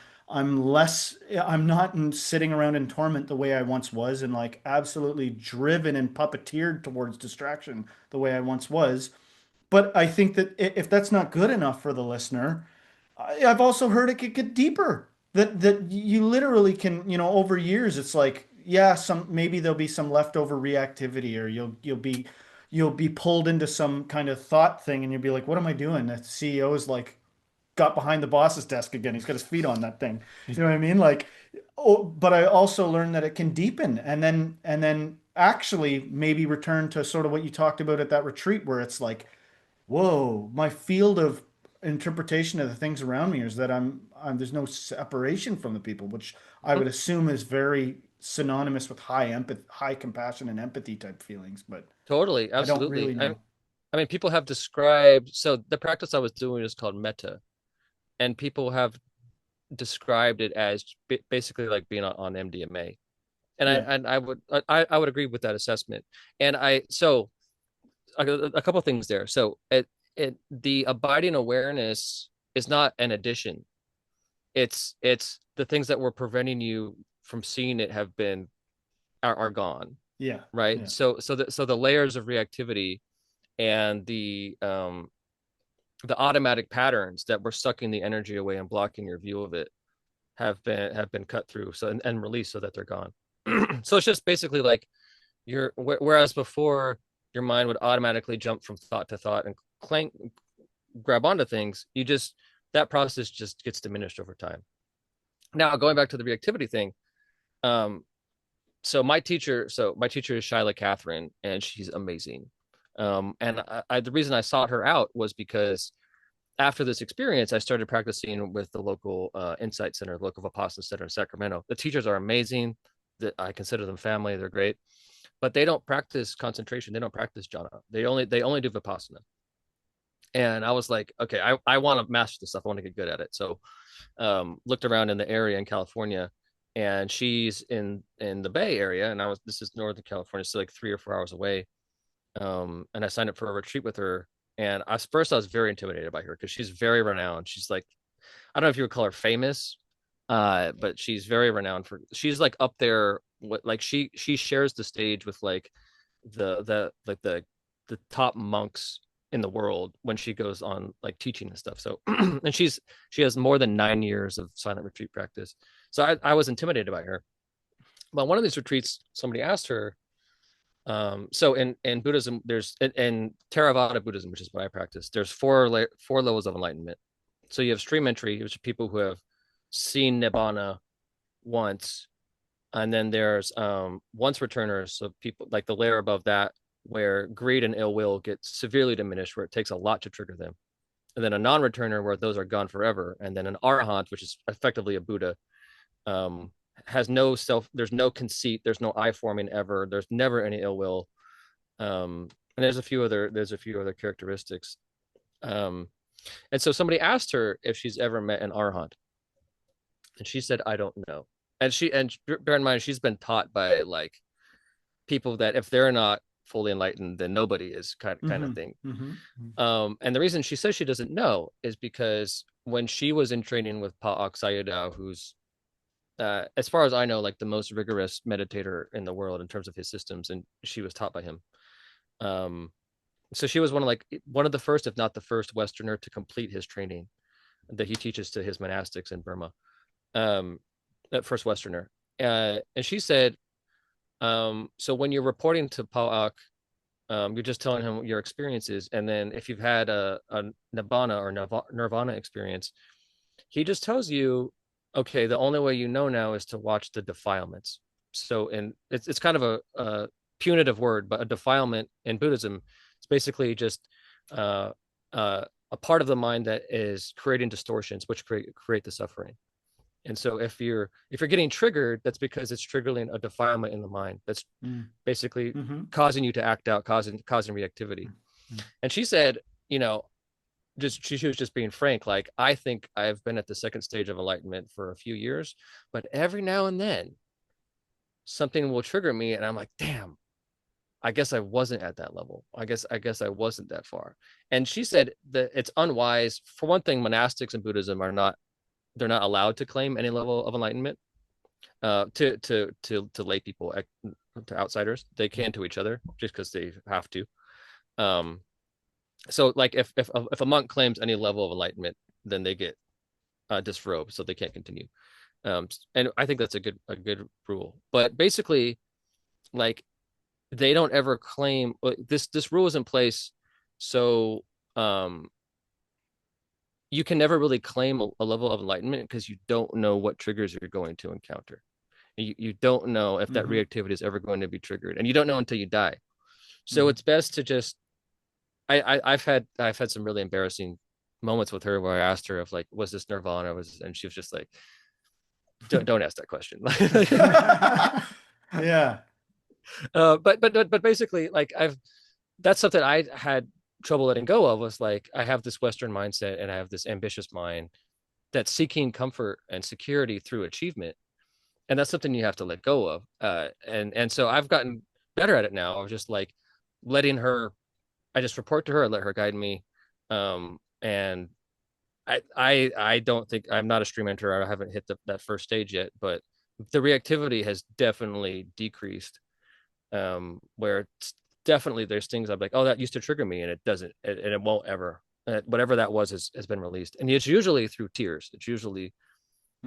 not sitting around in torment the way I once was and like absolutely driven and puppeteered towards distraction the way I once was. But I think that if that's not good enough for the listener, I've also heard it could get deeper. That you literally can, over years, it's like, yeah, maybe there'll be some leftover reactivity, or you'll be pulled into some kind of thought thing, and you'll be like, what am I doing? The CEO is like, got behind the boss's desk again. He's got his feet on that thing. You know what I mean? Like, oh, but I also learned that it can deepen and then actually maybe return to sort of what you talked about at that retreat where it's like, whoa, my field of interpretation of the things around me is that I'm there's no separation from the people, which I Mhm. would assume is very synonymous with high empathy, high compassion and empathy type feelings, but Totally, I don't really absolutely. know. I mean, people have described, so the practice I was doing is called metta, and people have described it as basically like being on MDMA. And Yeah. I would agree with that assessment. And a couple of things there. So the abiding awareness is not an addition. It's the things that were preventing you from seeing it have been are gone, Yeah. right? Yeah. So the layers of reactivity and the automatic patterns that were sucking the energy away and blocking your view of it have been cut through, so and released so that they're gone. So it's just basically like whereas before your mind would automatically jump from thought to thought and clank grab onto things, you just that process just gets diminished over time. Now going back to the reactivity thing, um my teacher is Shyla Catherine, and she's amazing. And the reason I sought her out was because after this experience, I started practicing with the local Insight Center, the local Vipassana Center in Sacramento. The teachers are amazing. That I consider them family. They're great, but they don't practice concentration. They don't practice jhana. They only do Vipassana. And I was like, okay, I want to master this stuff. I want to get good at it. So looked around in the area in California, and she's in the Bay Area, and this is Northern California, so like 3 or 4 hours away. And I signed up for a retreat with her. And first I was very intimidated by her because she's very renowned. She's like, I don't know if you would call her famous, but she's very renowned she's like up there. Like she shares the stage with like the top monks in the world when she goes on like teaching and stuff. So and she has more than 9 years of silent retreat practice. So I was intimidated by her. But one of these retreats, somebody asked her, so in Buddhism, there's in Theravada Buddhism, which is what I practice, there's four levels of enlightenment. So you have stream entry, which are people who have seen Nibbana once, and then there's once returners, so people like the layer above that, where greed and ill will get severely diminished, where it takes a lot to trigger them. And then a non-returner, where those are gone forever, and then an arahant, which is effectively a Buddha, um, has no self. There's no conceit. There's no I forming ever. There's never any ill will. And there's a few other characteristics. Um, and so somebody asked her if she's ever met an arahant, and she said, I don't know. And bear in mind, she's been taught by like people that if they're not fully enlightened, then nobody is kind of Mm-hmm. thing. Mm-hmm. And the reason she says she doesn't know is because when she was in training with Pa'ak Sayadaw, who's as far as I know, like the most rigorous meditator in the world in terms of his systems, and she was taught by him. Um, so she was one of the first, if not the first, Westerner to complete his training that he teaches to his monastics in Burma. Um, that first Westerner, and she said, so when you're reporting to Pa'ak, you're just telling him your experiences, and then if you've had a nibbana or nirvana experience, he just tells you, okay, the only way you know now is to watch the defilements. So, and it's kind of a punitive word, but a defilement in Buddhism, it's basically just uh, a part of the mind that is creating distortions, which create the suffering. And so, if you're getting triggered, that's because it's triggering a defilement in the mind. That's basically Mm-hmm. causing you to act out, causing reactivity. Mm-hmm. And she said, you know, she was just being frank. Like, I think I've been at the second stage of enlightenment for a few years, but every now and then something will trigger me, and I'm like, damn, I guess I wasn't at that level. I guess I wasn't that far. And she said that it's unwise. For one thing, monastics in Buddhism are not they're not allowed to claim any level of enlightenment to lay people, to outsiders. They can to each other just because they have to. Um, so like if a monk claims any level of enlightenment, then they get disrobed, so they can't continue. And I think that's a good rule. But basically, like they don't ever claim this rule is in place, so um you can never really claim a level of enlightenment because you don't know what triggers you're going to encounter. You don't know if that Hmm. reactivity is ever going to be triggered, and you don't know until you die. So Hmm. it's best to just I've had some really embarrassing moments with her where I asked her if like, was this nirvana, was, and she was just like, don't ask that question. Yeah. But basically, like, I've that's something I had trouble letting go of, was like, I have this Western mindset and I have this ambitious mind that's seeking comfort and security through achievement, and that's something you have to let go of. And so I've gotten better at it now, of just like letting her. I just report to her, I let her guide me, and I don't think, I'm not a stream enter. I haven't hit that first stage yet, but the reactivity has definitely decreased. Where it's definitely, there's things I'm like, oh, that used to trigger me, and it doesn't, and it won't ever. Whatever that was has been released, and it's usually through tears. It's usually,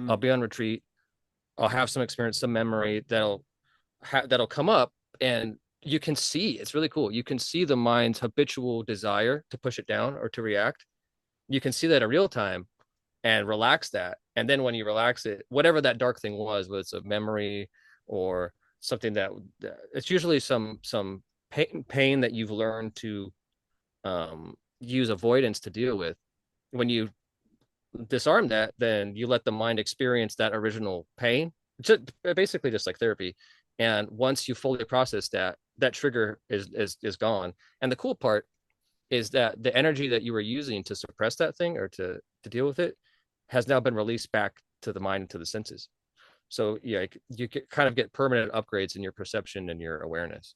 I'll Mm. be on retreat, I'll have some experience, some memory that'll come up, and you can see, it's really cool. You can see the mind's habitual desire to push it down or to react. You can see that in real time and relax that. And then when you relax it, whatever that dark thing was, whether it's a memory or something that, it's usually some pain that you've learned to use avoidance to deal with. When you disarm that, then you let the mind experience that original pain. Just basically just like therapy. And once you fully process that, that trigger is gone. And the cool part is that the energy that you were using to suppress that thing, or to deal with it, has now been released back to the mind and to the senses. So yeah, you kind of get permanent upgrades in your perception and your awareness.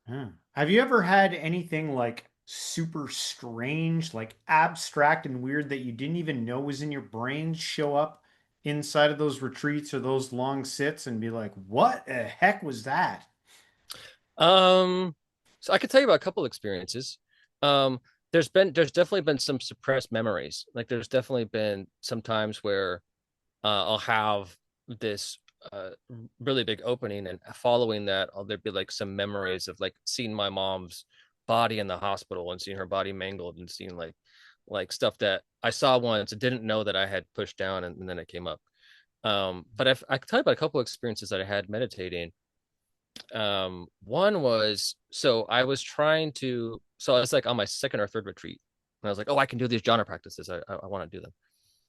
Yeah. Have you ever had anything like super strange, like abstract and weird that you didn't even know was in your brain show up inside of those retreats or those long sits and be like, what the heck was that? Um, so I could tell you about a couple experiences. Um, there's definitely been some suppressed memories. Like, there's definitely been some times where I'll have this really big opening, and following that, there'd be like some memories of like seeing my mom's body in the hospital, and seeing her body mangled, and seeing like stuff that I saw once and didn't know that I had pushed down, and then it came up. But I can tell you about a couple of experiences that I had meditating. One was, so I was trying to, so I was like on my second or third retreat, and I was like, oh, I can do these jhana practices. I want to do them,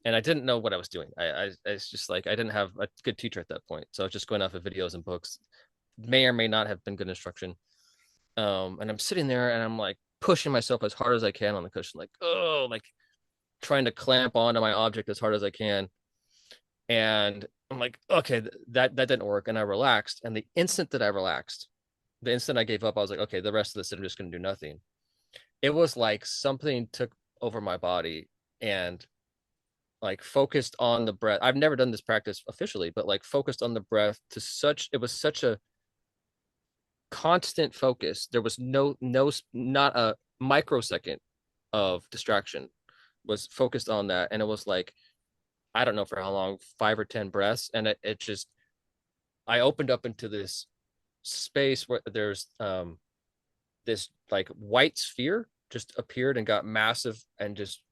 and I didn't know what I was doing. It's just like, I didn't have a good teacher at that point, so I was just going off of videos and books. May or may not have been good instruction. And I'm sitting there and I'm like pushing myself as hard as I can on the cushion, like, oh, like trying to clamp onto my object as hard as I can. And I'm like, okay, that didn't work. And I relaxed. And the instant that I relaxed, the instant I gave up, I was like, okay, the rest of this, I'm just going to do nothing. It was like something took over my body, and like focused on the breath. I've never done this practice officially, but like focused on the breath to such, it was such a constant focus. There was not a microsecond of distraction, was focused on that. And it was like, I don't know for how long, 5 or 10 breaths. And it just, I opened up into this space where there's this like white sphere just appeared and got massive, and just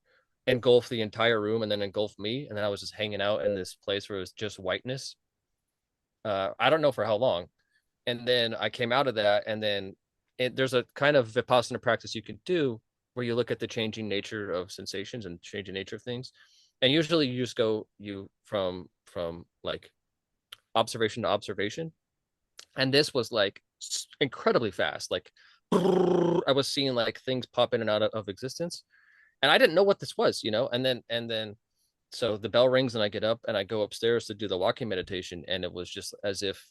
engulfed the entire room, and then engulfed me. And then I was just hanging out in this place where it was just whiteness. I don't know for how long. And then I came out of that, and then there's a kind of vipassana practice you can do where you look at the changing nature of sensations and changing nature of things. And usually you just go, you from like observation to observation. And this was like incredibly fast. Like, I was seeing like things pop in and out of existence, and I didn't know what this was, and then so the bell rings, and I get up and I go upstairs to do the walking meditation, and it was just as if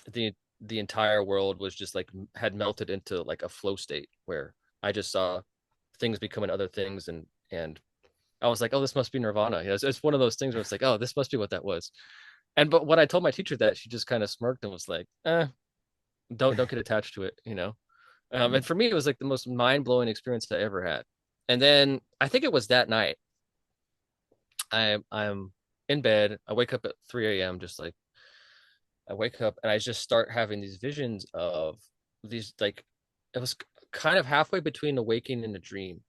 the entire world was just like, had melted into like a flow state, where I just saw things becoming other things, and I was like, oh, this must be nirvana. It's one of those things where it's like, oh, this must be what that was. And but when I told my teacher that, she just kind of smirked and was like, don't get attached to it. And for me, it was like the most mind-blowing experience I ever had. And then I think it was that night, I'm in bed. I wake up at 3 a.m. just like, I wake up and I just start having these visions of these, like, it was kind of halfway between a waking and a dream.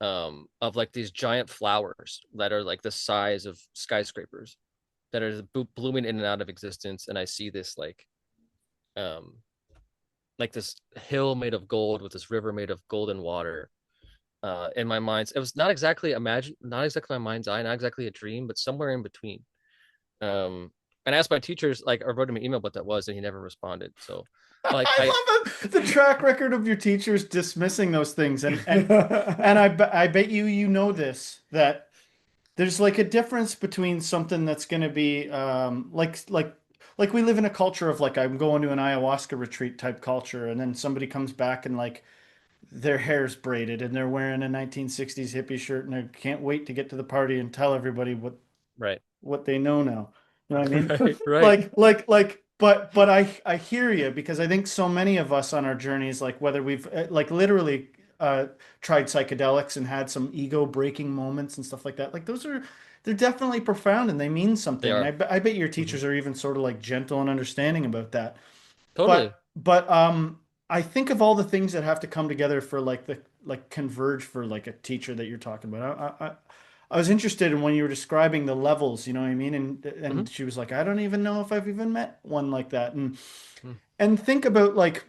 of like these giant flowers that are like the size of skyscrapers that are blooming in and out of existence. And I see this um like this hill made of gold with this river made of golden water in my mind. It was not exactly not exactly my mind's eye, not exactly a dream, but somewhere in between. And I asked my teachers, like, I wrote him an email what that was, and he never responded. So, like, I I love it. The track record of your teachers dismissing those things, and I bet you know this, that there's like a difference between something that's going to be like we live in a culture of like I'm going to an ayahuasca retreat type culture, and then somebody comes back and like their hair's braided and they're wearing a 1960s hippie shirt and they can't wait to get to the party and tell everybody right, what they know now. You know what I mean? right, right, But I hear you, because I think so many of us on our journeys, like whether we've like literally tried psychedelics and had some ego breaking moments and stuff like that, like they're definitely profound and they mean they something. And are. I bet your Mhm. teachers are even sort of like gentle and understanding about that. Totally. But I think of all the things that have to come together for like the like converge for like a teacher that you're talking about. I was interested in when you were describing the levels, you know what I mean? Hmm. And she was like, I don't even know if I've even met one like that. Hmm. And think about like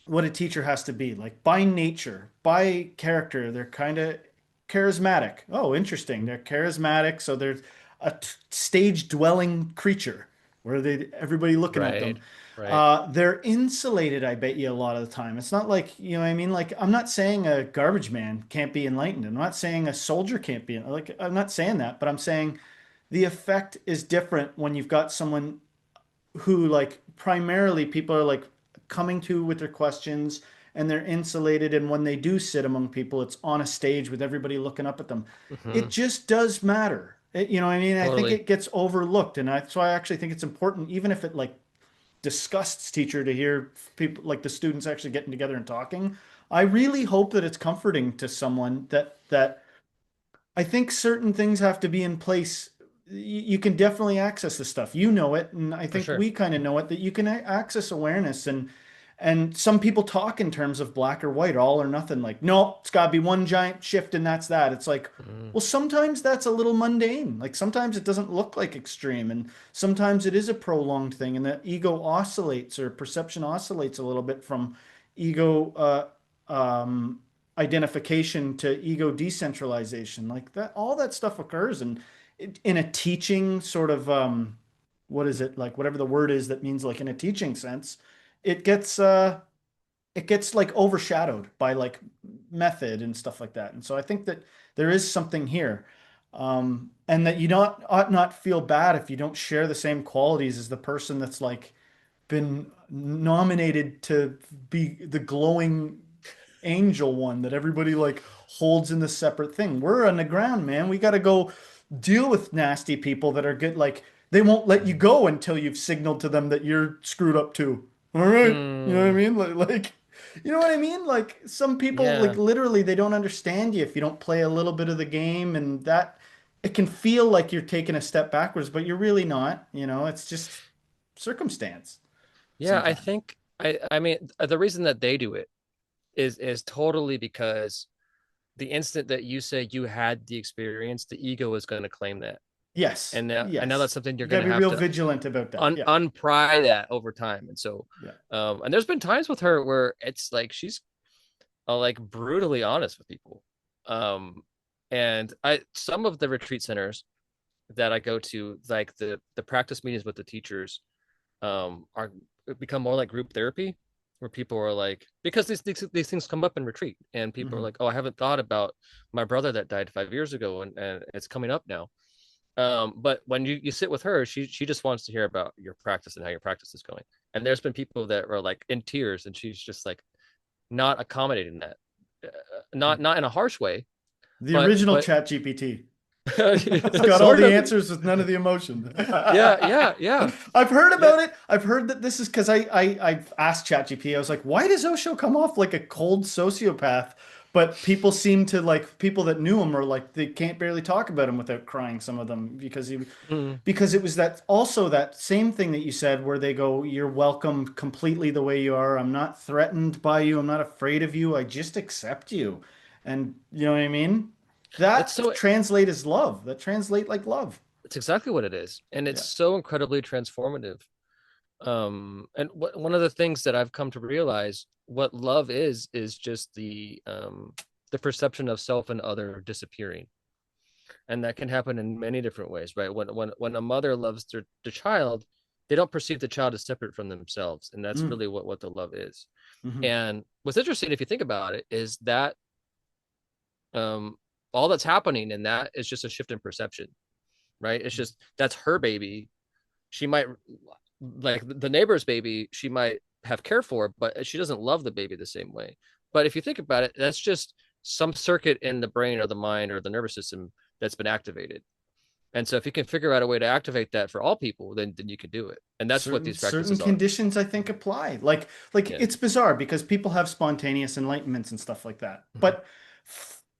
what a teacher has to be. Like by nature, by character, they're kind of charismatic. Oh, interesting. Hmm. They're charismatic, so they're a stage dwelling creature where they everybody looking at them. Right, right. They're insulated, I bet you, a lot of the time. It's not like, you know what I mean? Like, I'm not saying a garbage man can't be enlightened. I'm not saying a soldier can't be, like, I'm not saying that, but I'm saying the effect is different when you've got someone who, like, primarily people are like coming to with their questions and they're insulated. And when they do sit among people, it's on a stage with everybody looking up at them. It Hmm. just does matter. You know what I mean? I think Totally. it gets overlooked. So I actually think it's important, even if it like disgusts teacher, to hear people like the students actually getting together and talking. I really hope that it's comforting to someone that I think certain things have to be in place. You can definitely access this stuff. You know it, and I For think sure. we kind of know it, that you can access awareness. And some people talk in terms of black or white, all or nothing. Like, no, it's got to be one giant shift and that's that. It's like, Mm. well, sometimes that's a little mundane. Like sometimes it doesn't look like extreme, and sometimes it is a prolonged thing, and the ego oscillates or perception oscillates a little bit from ego identification to ego decentralization. Like that, all that stuff occurs, and in a teaching sort of what is it, like whatever the word is that means, like in a teaching sense, it gets it gets like overshadowed by like method and stuff like that. And so I think that there is something here. And that you not ought not feel bad if you don't share the same qualities as the person that's like been nominated to be the glowing angel one that everybody like holds in the separate thing. We're on the ground, man. We got to go deal with nasty people that are good. Like they won't let you Mm. go until you've signaled to them that you're screwed up too. All right. You know what I Mm. mean? You know what I mean? Like some people, like Yeah. literally, they don't understand you if you don't play a little bit of the game, and that it can feel like you're taking a step backwards, but you're really not. You know, it's just circumstance Yeah, I sometimes. think I mean the reason that they do it is totally because the instant that you say you had the experience, the ego is going to claim that. Yes. And I know Yes. that's something you're You going got to to be have real to vigilant about that. Yeah. unpry that over time. And so, Yeah. and there's been times with her where it's like she's like brutally honest with people. Um, and some of the retreat centers that I go to, like the practice meetings with the teachers, are become more like group therapy, where people are like, because these things come up in retreat, and people are Hmm. like, oh, I haven't thought about my brother that died 5 years ago, and it's coming up now. But when you sit with her, she just wants to hear about your practice and how your practice is going. And there's been people that are like in tears, and she's just like not accommodating that, not in a harsh way, The original but Chat GPT. It's got all sort the of. answers with none of the emotion. Yeah, yeah, yeah, I've heard yeah. about it. I've heard that this is because I've asked ChatGPT. I was like, why does Osho come off like a cold sociopath? But people seem to like people that knew him are like they can't barely talk about him without crying. Some of them Mm, because it was that also that same thing that you said where they go, you're welcome completely the way you are. I'm not threatened by you. I'm not afraid of you. I just accept you. And you know what I mean? It's That so translate as love. That translate like love. it's exactly what it is, and it's Yeah. so incredibly transformative. And one of the things that I've come to realize what love is just the perception of self and other disappearing, and that can happen in many different ways, right? When a mother loves their child, they don't perceive the child as separate from themselves, and that's Mm. really what the love is. Hmm. And what's interesting, if you think about it, is that um all that's happening in that is just a shift in perception, right? It's just that's her baby. She might like the neighbor's baby, she might have care for, but she doesn't love the baby the same way. But if you think about it, that's just some circuit in the brain or the mind or the nervous system that's been activated. And so if you can figure out a way to activate that for all people, then you can do it. And that's what these Certain practices are. conditions I think apply. Like Yeah. it's bizarre because people have spontaneous enlightenments and stuff like that. Mhm. But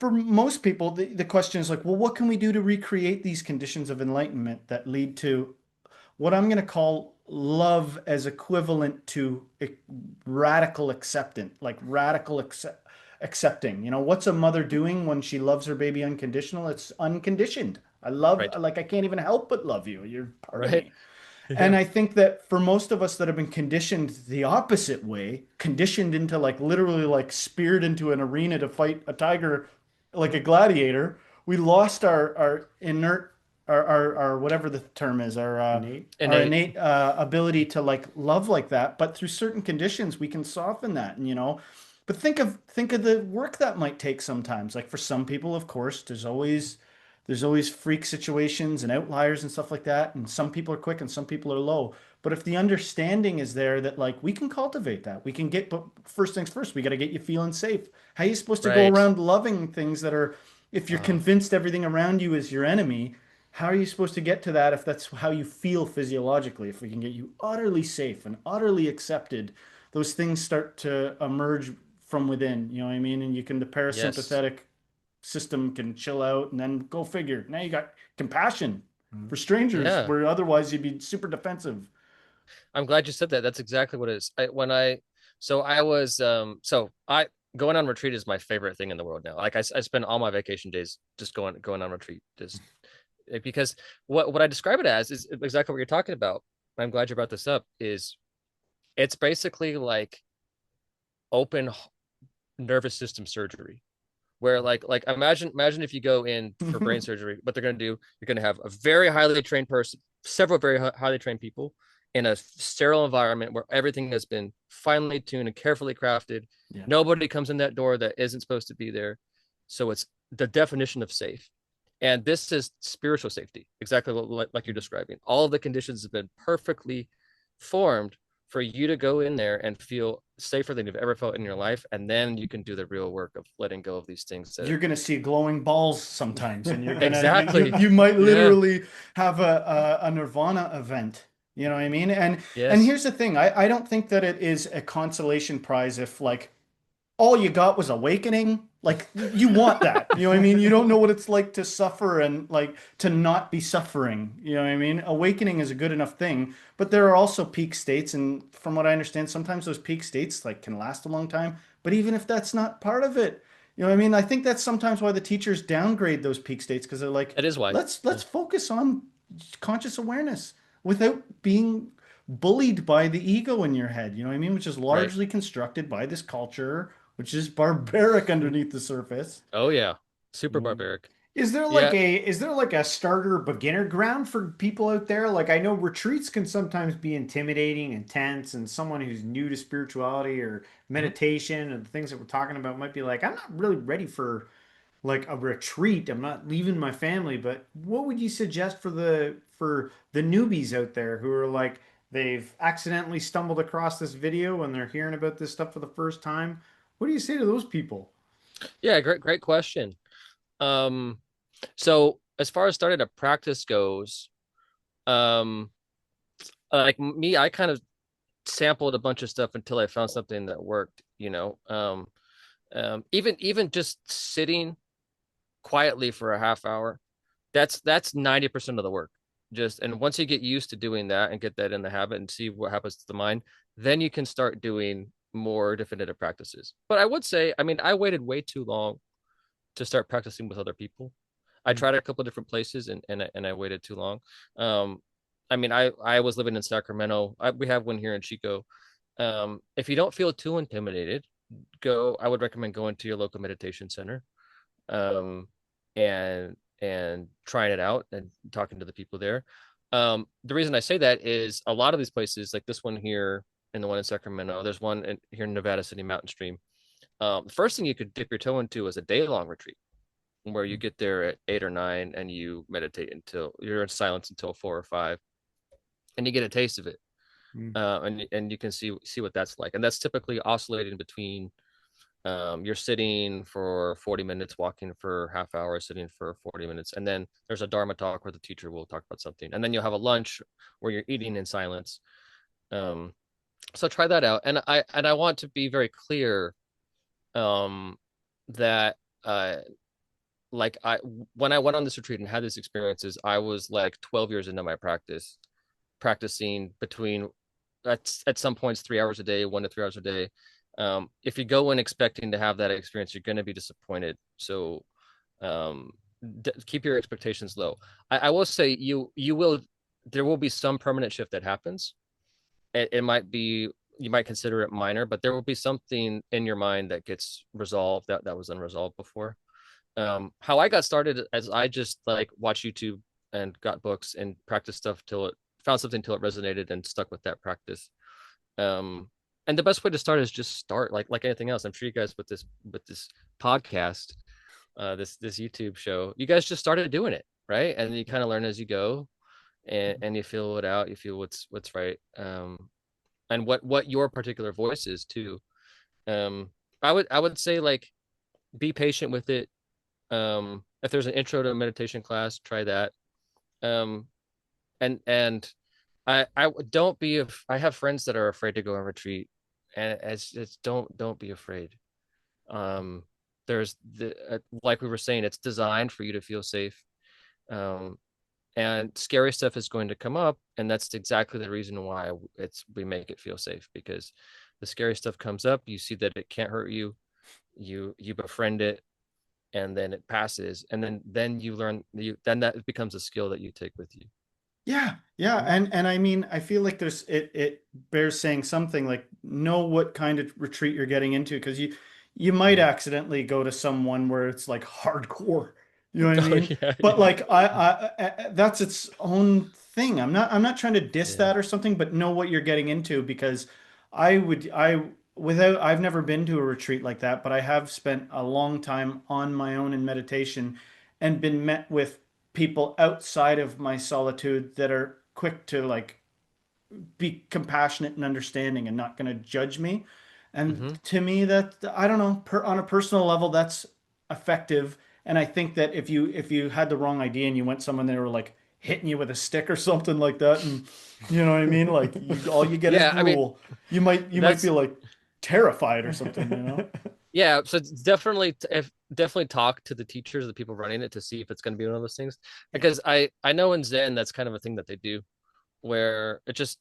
for most people, the question is like, well, what can we do to recreate these conditions of enlightenment that lead to what I'm going to call love as equivalent to radical acceptance, like accepting. You know, what's a mother doing when she loves her baby unconditional? It's unconditioned. I love, Right. like, I can't even help but love you. You're part of Right. me. And Yeah. I think that for most of us that have been conditioned the opposite way, conditioned into like literally like speared into an arena to fight a tiger like a gladiator, we lost our inert our whatever the term is, our Innate. innate ability to like love like that. But through certain conditions, we can soften that, and you know. But think of the work that might take sometimes. Like for some people, of course, there's always freak situations and outliers and stuff like that. And some people are quick and some people are low. But if the understanding is there that like we can cultivate that, we can get, but first things first, we got to get you feeling safe. How are you supposed to go Right. around loving things that are, if you're Uh, convinced everything around you is your enemy, how are you supposed to get to that if that's how you feel physiologically? If we can get you utterly safe and utterly accepted, those things start to emerge from within, you know what I mean? And you can, the yes. parasympathetic system can chill out and then go figure. Now you got compassion for strangers Yeah. where otherwise you'd be super defensive. I'm glad you said that. That's exactly what it is. So I was, so I, going on retreat is my favorite thing in the world now. Like I spend all my vacation days just going on retreat, just because what I describe it as is exactly what you're talking about. I'm glad you brought this up. Is it's basically like open nervous system surgery, where like imagine if you go in for brain surgery, what they're going to do, you're going to have a very highly trained person, several very highly trained people in a sterile environment where everything has been finely tuned and carefully crafted. Yeah. Nobody comes in that door that isn't supposed to be there. So it's the definition of safe. And this is spiritual safety, exactly like you're describing. All of the conditions have been perfectly formed for you to go in there and feel safer than you've ever felt in your life. And then you can do the real work of letting go of these things that You're gonna see glowing balls sometimes, and you're gonna exactly. you might Yeah. literally have a nirvana event. You know what I mean? And Yes. here's the thing, I don't think that it is a consolation prize if like all you got was awakening. Like you want that. You know what I mean? You don't know what it's like to suffer and like to not be suffering. You know what I mean? Awakening is a good enough thing, but there are also peak states, and from what I understand, sometimes those peak states like can last a long time. But even if that's not part of it, you know what I mean? I think that's sometimes why the teachers downgrade those peak states because they're like, That is why. let's Yeah. focus on conscious awareness without being bullied by the ego in your head, you know what I mean? Which is Right. largely constructed by this culture, which is barbaric underneath the surface. Oh yeah. Super Yeah. barbaric. Is Yeah. there is there like a starter beginner ground for people out there? Like I know retreats can sometimes be intimidating, intense, and someone who's new to spirituality or Mhm. meditation and the things that we're talking about might be like, I'm not really ready for like a retreat. I'm not leaving my family, but what would you suggest for the newbies out there who are like they've accidentally stumbled across this video and they're hearing about this stuff for the first time? What do you say to those people? Yeah, great question. Um, so as far as starting a practice goes, um, like me, I kind of sampled a bunch of stuff until I found something that worked, you know. Even just sitting quietly for a half hour, that's 90% of the work. Just and once you get used to doing that and get that in the habit and see what happens to the mind, then you can start doing more definitive practices. But I would say, I mean, I waited way too long to start practicing with other people. I Mm, tried a couple of different places, and I waited too long. Um, I mean, I was living in Sacramento. We have one here in Chico. If you don't feel too intimidated, go. I would recommend going to your local meditation center, um, and trying it out and talking to the people there. The reason I say that is a lot of these places, like this one here and the one in Sacramento, there's one here in Nevada City Mountain Stream. The first thing you could dip your toe into is a day long retreat where you mm, get there at 8 or 9 and you meditate until you're in silence until 4 or 5, and you get a taste of it. mm, And you can see what that's like, and that's typically oscillating between you're sitting for 40 minutes, walking for half hour, sitting for 40 minutes, and then there's a dharma talk where the teacher will talk about something, and then you'll have a lunch where you're eating in silence. um, so try that out, and I want to be very clear, um, that like I when I went on this retreat and had these experiences, I was like 12 years into my practice, practicing between at some points 3 hours a day, 1 to 3 hours a day. If you go in expecting to have that experience, you're going to be disappointed. So um, keep your expectations low. I will say you will there will be some permanent shift that happens. It might be, you might consider it minor, but there will be something in your mind that gets resolved that was unresolved before. How I got started as I just like watched YouTube and got books and practiced stuff till it found something till it resonated and stuck with that practice. Um, and the best way to start is just start like anything else. I'm sure you guys with this podcast, this YouTube show, you guys just started doing it, right? And you kind of learn as you go, and you feel it out. You feel what's right, and what your particular voice is too. Um, I would say like be patient with it. If there's an intro to meditation class, try that. Um, and I don't be I have friends that are afraid to go on retreat, and it's don't be afraid. Um, there's like we were saying, it's designed for you to feel safe. Um, and scary stuff is going to come up, and that's exactly the reason why we make it feel safe, because the scary stuff comes up, you see that it can't hurt you, you befriend it, and then it passes, and then you learn, then that becomes a skill that you take with you. yeah, yeah, and I mean, I feel like it bears saying something like know what kind of retreat you're getting into because you might Mm. accidentally go to someone where it's like hardcore, you know what I Oh mean? yeah, But yeah, like that's its own thing. I'm not trying to diss yeah. that or something, but know what you're getting into because I've never been to a retreat like that, but I have spent a long time on my own in meditation and been met with people outside of my solitude that are quick to like be compassionate and understanding and not going to judge me. And Mm-hmm. to me, that I don't know, on a personal level, that's effective. And I think that if you had the wrong idea and you went someone that were like hitting you with a stick or something like that, and you know what I mean, like all you get is Yeah, I mean, gruel, you might be that's like terrified or something, you know? yeah. So it's definitely, if definitely talk to the teachers, the people running it, to see if it's going to be one of those things. Yeah. Because I know in Zen that's kind of a thing that they do, where it's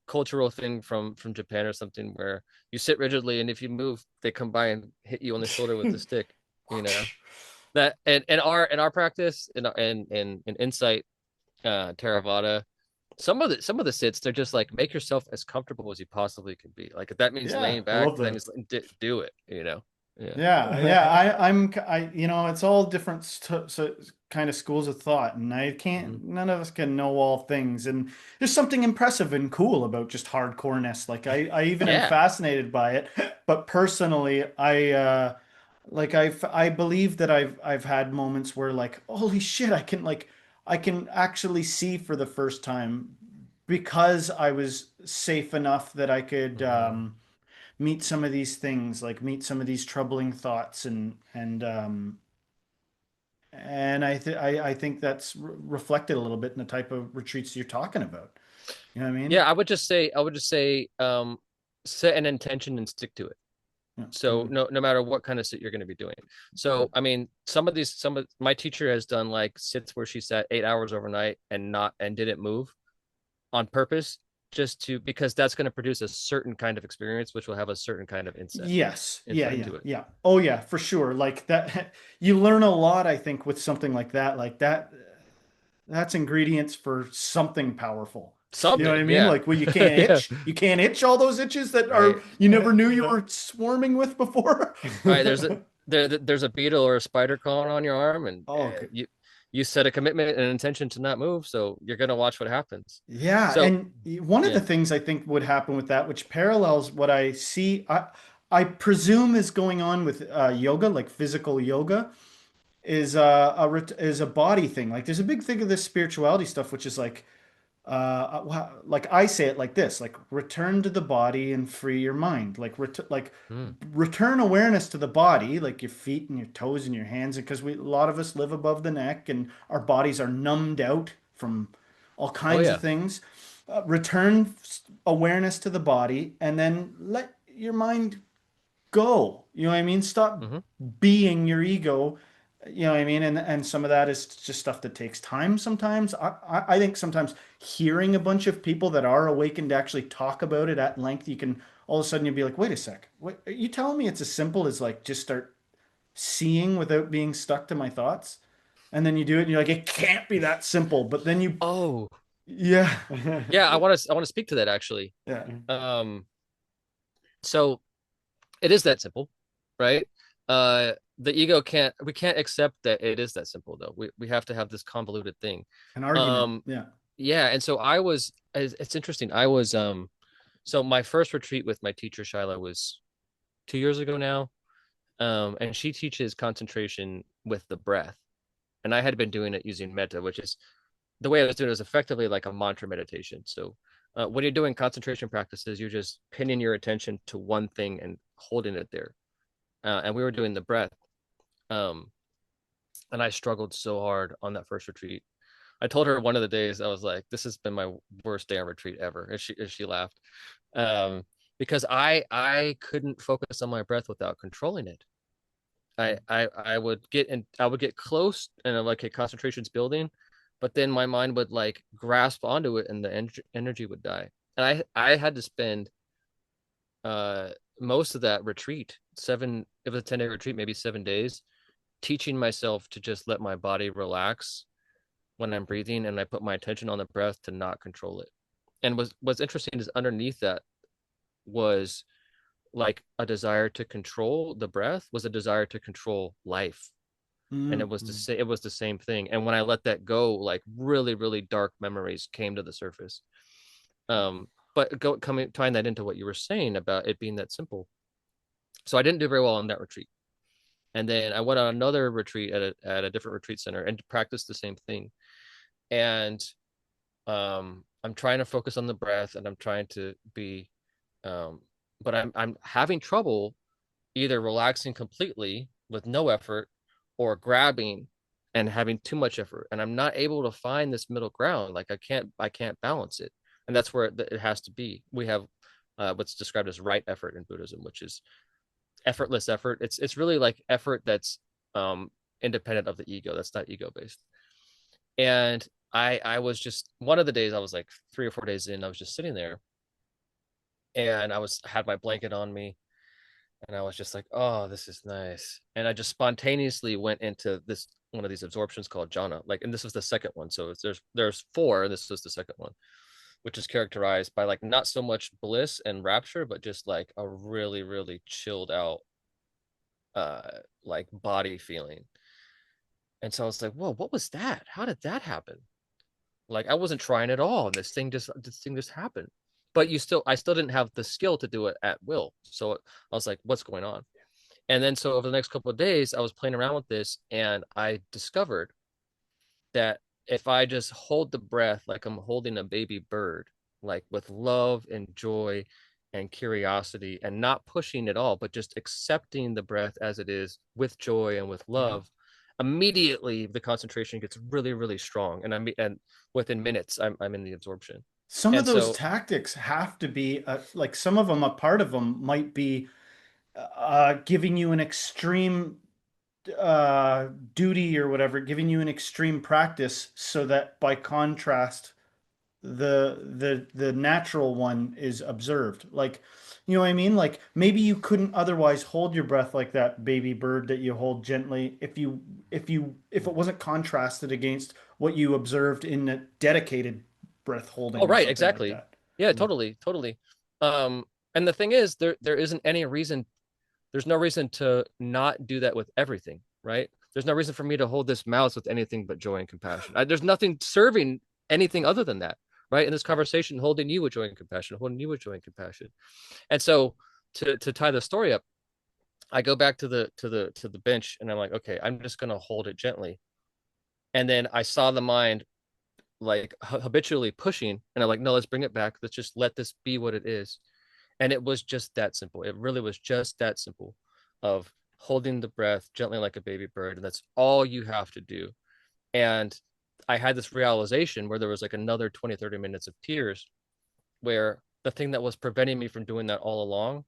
cultural thing from Japan or something, where you sit rigidly, and if you move, they come by and hit you on the shoulder with the stick. You know that, and in our practice, in Insight, Theravada, some of the sits, they're just like, make yourself as comfortable as you possibly can be. Like if that means Yeah, laying I back, love then that. it's like, do it. Yeah. Yeah, yeah. It's all different kind of schools of thought, and I Mhm. can't, none of us can know all things. And there's something impressive and cool about just hardcoreness. Like I even am Yeah. fascinated by it. But personally, I believe that I've had moments where like, holy shit, I can actually see for the first time because I was safe enough that I could Mhm. meet some of these things, like meet some of these troubling thoughts, and I think that's reflected a little bit in the type of retreats you're talking about. You know what I mean? Yeah, I would just say set an intention and stick to it. Yeah. So no matter what kind of sit you're going to be doing. So I mean, some of my teacher has done like sits where she sat 8 hours overnight and didn't move on purpose, just to because that's going to produce a certain kind of experience, which will have a certain kind of Yes. Yeah, insight yeah, to it. yeah. Oh yeah, for sure. Like that you learn a lot, I think, with something like that. Like that's ingredients for something powerful. You know what Something, I mean? yeah, Like, well, you can't yeah, itch. You can't itch all those itches that are right, you never knew you were swarming with before. right. There's a beetle or a spider crawling on your arm, and Oh, good. you set a commitment and an intention to not move, so you're gonna watch what happens. Yeah, So and one of the yeah, things I think would happen with that, which parallels what I see, I presume is going on with yoga, like physical yoga, is is a body thing. Like, there's a big thing of this spirituality stuff, which is like I say it like this, like return to the body and free your mind. Like mm. return awareness to the body, like your feet and your toes and your hands, because a lot of us live above the neck and our bodies are numbed out from all Oh kinds of yeah, things. Return awareness to the body and then let your mind go. You know what I mean? Stop hmm, being your ego. You know what I mean? And some of that is just stuff that takes time sometimes. I think sometimes hearing a bunch of people that are awakened to actually talk about it at length, you can all of a sudden you'll be like, wait a sec. What, are you telling me it's as simple as like just start seeing without being stuck to my thoughts? And then you do it and you're like, it can't be that simple. But then you, oh yeah. yeah. I want to speak to that actually. Yeah. Um, so it is that simple, right? The ego can't we can't accept that it is that simple though. We have to have this convoluted thing. An argument. Um, Yeah. yeah, and so it's interesting. I was so my first retreat with my teacher Shyla was 2 years ago now. And she teaches concentration with the breath. And I had been doing it using metta, which is the way I was doing it was effectively like a mantra meditation. So when you're doing concentration practices, you're just pinning your attention to one thing and holding it there. And we were doing the breath. Um, and I struggled so hard on that first retreat. I told her one of the days I was like, "This has been my worst day on retreat ever," and she laughed, um, because I couldn't focus on my breath without controlling it. I would get close and like a concentration's building, but then my mind would like grasp onto it and the energy would die. And I had to spend uh most of that retreat, seven it was a 10-day retreat, maybe 7 days, teaching myself to just let my body relax when I'm breathing and I put my attention on the breath to not control it. And what's interesting is underneath that was like a desire to control the breath was a desire to control life, and Mm-hmm. it was the same thing. And when I let that go, like really dark memories came to the surface. But coming tying that into what you were saying about it being that simple, so I didn't do very well on that retreat, and then I went on another retreat at a different retreat center and practiced the same thing. And I'm trying to focus on the breath and I'm trying to be um but I'm having trouble either relaxing completely with no effort or grabbing and having too much effort, and I'm not able to find this middle ground. Like I can't balance it, and that's where it has to be. We have what's described as right effort in Buddhism, which is effortless effort. It's really like effort that's um independent of the ego, that's not ego based. And I was just one of the days I was like 3 or 4 days in, I was just sitting there and I was had my blanket on me and I was just like, oh, this is nice. And I just spontaneously went into this one of these absorptions called jhana. Like, and this was the second one. So there's four, and this was the second one, which is characterized by like not so much bliss and rapture, but just like a really chilled out like body feeling. And so I was like, whoa, what was that? How did that happen? Like I wasn't trying at all. This thing just happened. But I still didn't have the skill to do it at will. So I was like, what's going on? And then so over the next couple of days, I was playing around with this and I discovered that if I just hold the breath like I'm holding a baby bird, like with love and joy and curiosity and not pushing it all, but just accepting the breath as it is with joy and with Yeah. love, immediately the concentration gets really strong. And within minutes, I'm in the absorption. Some of And those so tactics have to be like some of them, a part of them might be giving you an extreme duty or whatever, giving you an extreme practice so that by contrast, the natural one is observed. Like, you know what I mean? Like maybe you couldn't otherwise hold your breath like that baby bird that you hold gently if it wasn't contrasted against what you observed in a dedicated breath Oh, holding or right, something like exactly. that. Yeah, Yeah. totally, totally. Um, and the thing is, there isn't any reason. There's no reason to not do that with everything, right? There's no reason for me to hold this mouse with anything but joy and compassion. There's nothing serving anything other than that, right? In this conversation, holding you with joy and compassion, holding you with joy and compassion. And so, to tie the story up, I go back to the bench, and I'm like, okay, I'm just gonna hold it gently. And then I saw the mind like habitually pushing, and I'm like, no, let's bring it back. Let's just let this be what it is. And it was just that simple. It really was just that simple of holding the breath gently like a baby bird. And that's all you have to do. And I had this realization where there was like another 20, 30 minutes of tears, where the thing that was preventing me from doing that all along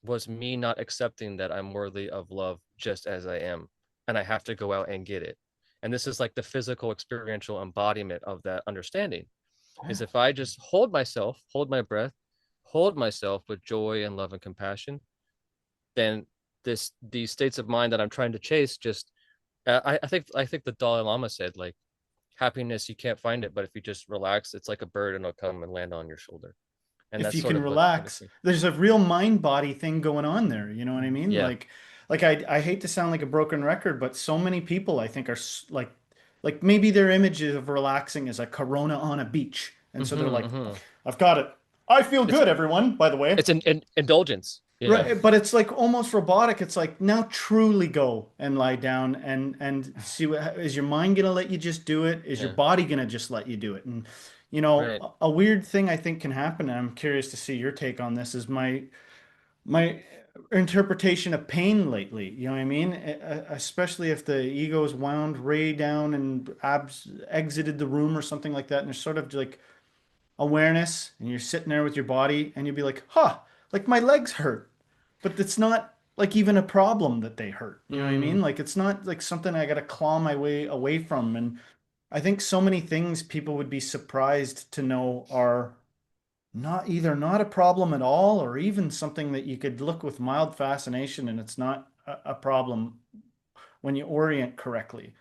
was me not accepting that I'm worthy of love just as I am. And I have to go out and get it. And this is like the physical experiential embodiment of that understanding, is if I just hold myself, hold my breath, hold myself with joy and love and compassion, then these states of mind that I'm trying to chase just I think the Dalai Lama said, like, happiness, you can't find it, but if you just relax, it's like a bird and it'll come and land on your shoulder. And If that's you sort can of what it's relax, like. there's a real mind body thing going on there. You know what I mean? Yeah. Like I hate to sound like a broken record, but so many people I think are like maybe their image of relaxing is a Corona on a beach, and so they're Mm-hmm, like, mm-hmm. I've got it. I feel It's good, everyone. By the way, it's an indulgence. Yeah. right? But it's like almost robotic. It's like now truly go and lie down and see what is your mind gonna let you just do it? Is your Yeah. body gonna just let you do it? And Right. a weird thing I think can happen, and I'm curious to see your take on this, is my interpretation of pain lately. You know what I mean? Especially if the ego is wound way down and abs exited the room or something like that, and there's sort of like awareness, and you're sitting there with your body, and you'll be like, huh, like my legs hurt, but it's not like even a problem that they hurt. You know what I Mm. mean? Like it's not like something I got to claw my way away from. And I think so many things people would be surprised to know are not a problem at all, or even something that you could look with mild fascination and it's not a problem when you orient correctly.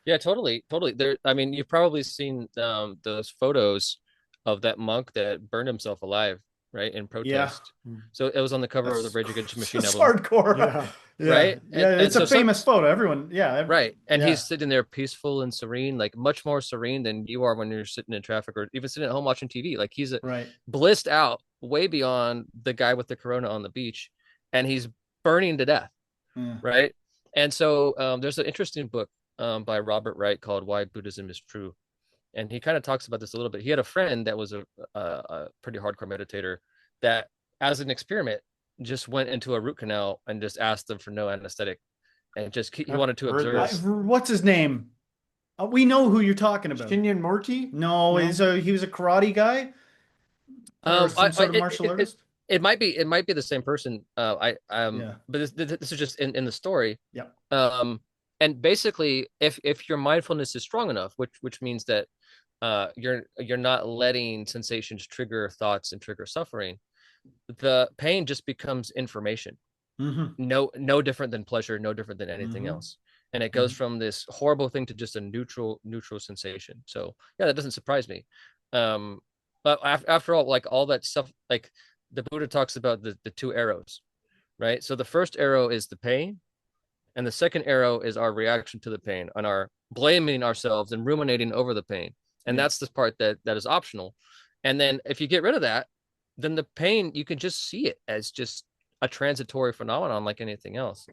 Yeah, totally, totally. There, I mean, you've probably seen those photos of that monk that burned himself alive, right, in Yeah, protest. So it was on the cover of the that's Rage Against the Machine that's album, hardcore. Yeah. Yeah, right? yeah, And it's a so some famous photo. Everyone, yeah, right, and yeah, he's sitting there peaceful and serene, like much more serene than you are when you're sitting in traffic or even sitting at home watching TV. Like he's right. blissed out way beyond the guy with the corona on the beach, and he's burning to death, Yeah. right? And so there's an interesting book by Robert Wright called Why Buddhism is True, and he kind of talks about this a little bit. He had a friend that was a pretty hardcore meditator that, as an experiment, just went into a root canal and just asked them for no anesthetic, and just he I've wanted to heard observe. this. What's his name? We know who you're talking about. Shinyan Morty? No, No? he was a karate guy or I some sort of it, martial it it artist. it might be the same person. Yeah, but this is just in the story. yeah, Um, and basically, if your mindfulness is strong enough, which means that you're not letting sensations trigger thoughts and trigger suffering, the pain just becomes information. mm-hmm, No different than pleasure, no different than anything mm-hmm, else. And it goes mm-hmm. from this horrible thing to just a neutral sensation. So yeah, that doesn't surprise me. Um, but after all, like all that stuff, like the Buddha talks about the two arrows, right? So the first arrow is the pain, and the second arrow is our reaction to the pain and our blaming ourselves and ruminating over the pain. And Yeah, that's the part that is optional. And then if you get rid of that, then the pain, you can just see it as just a transitory phenomenon like anything else.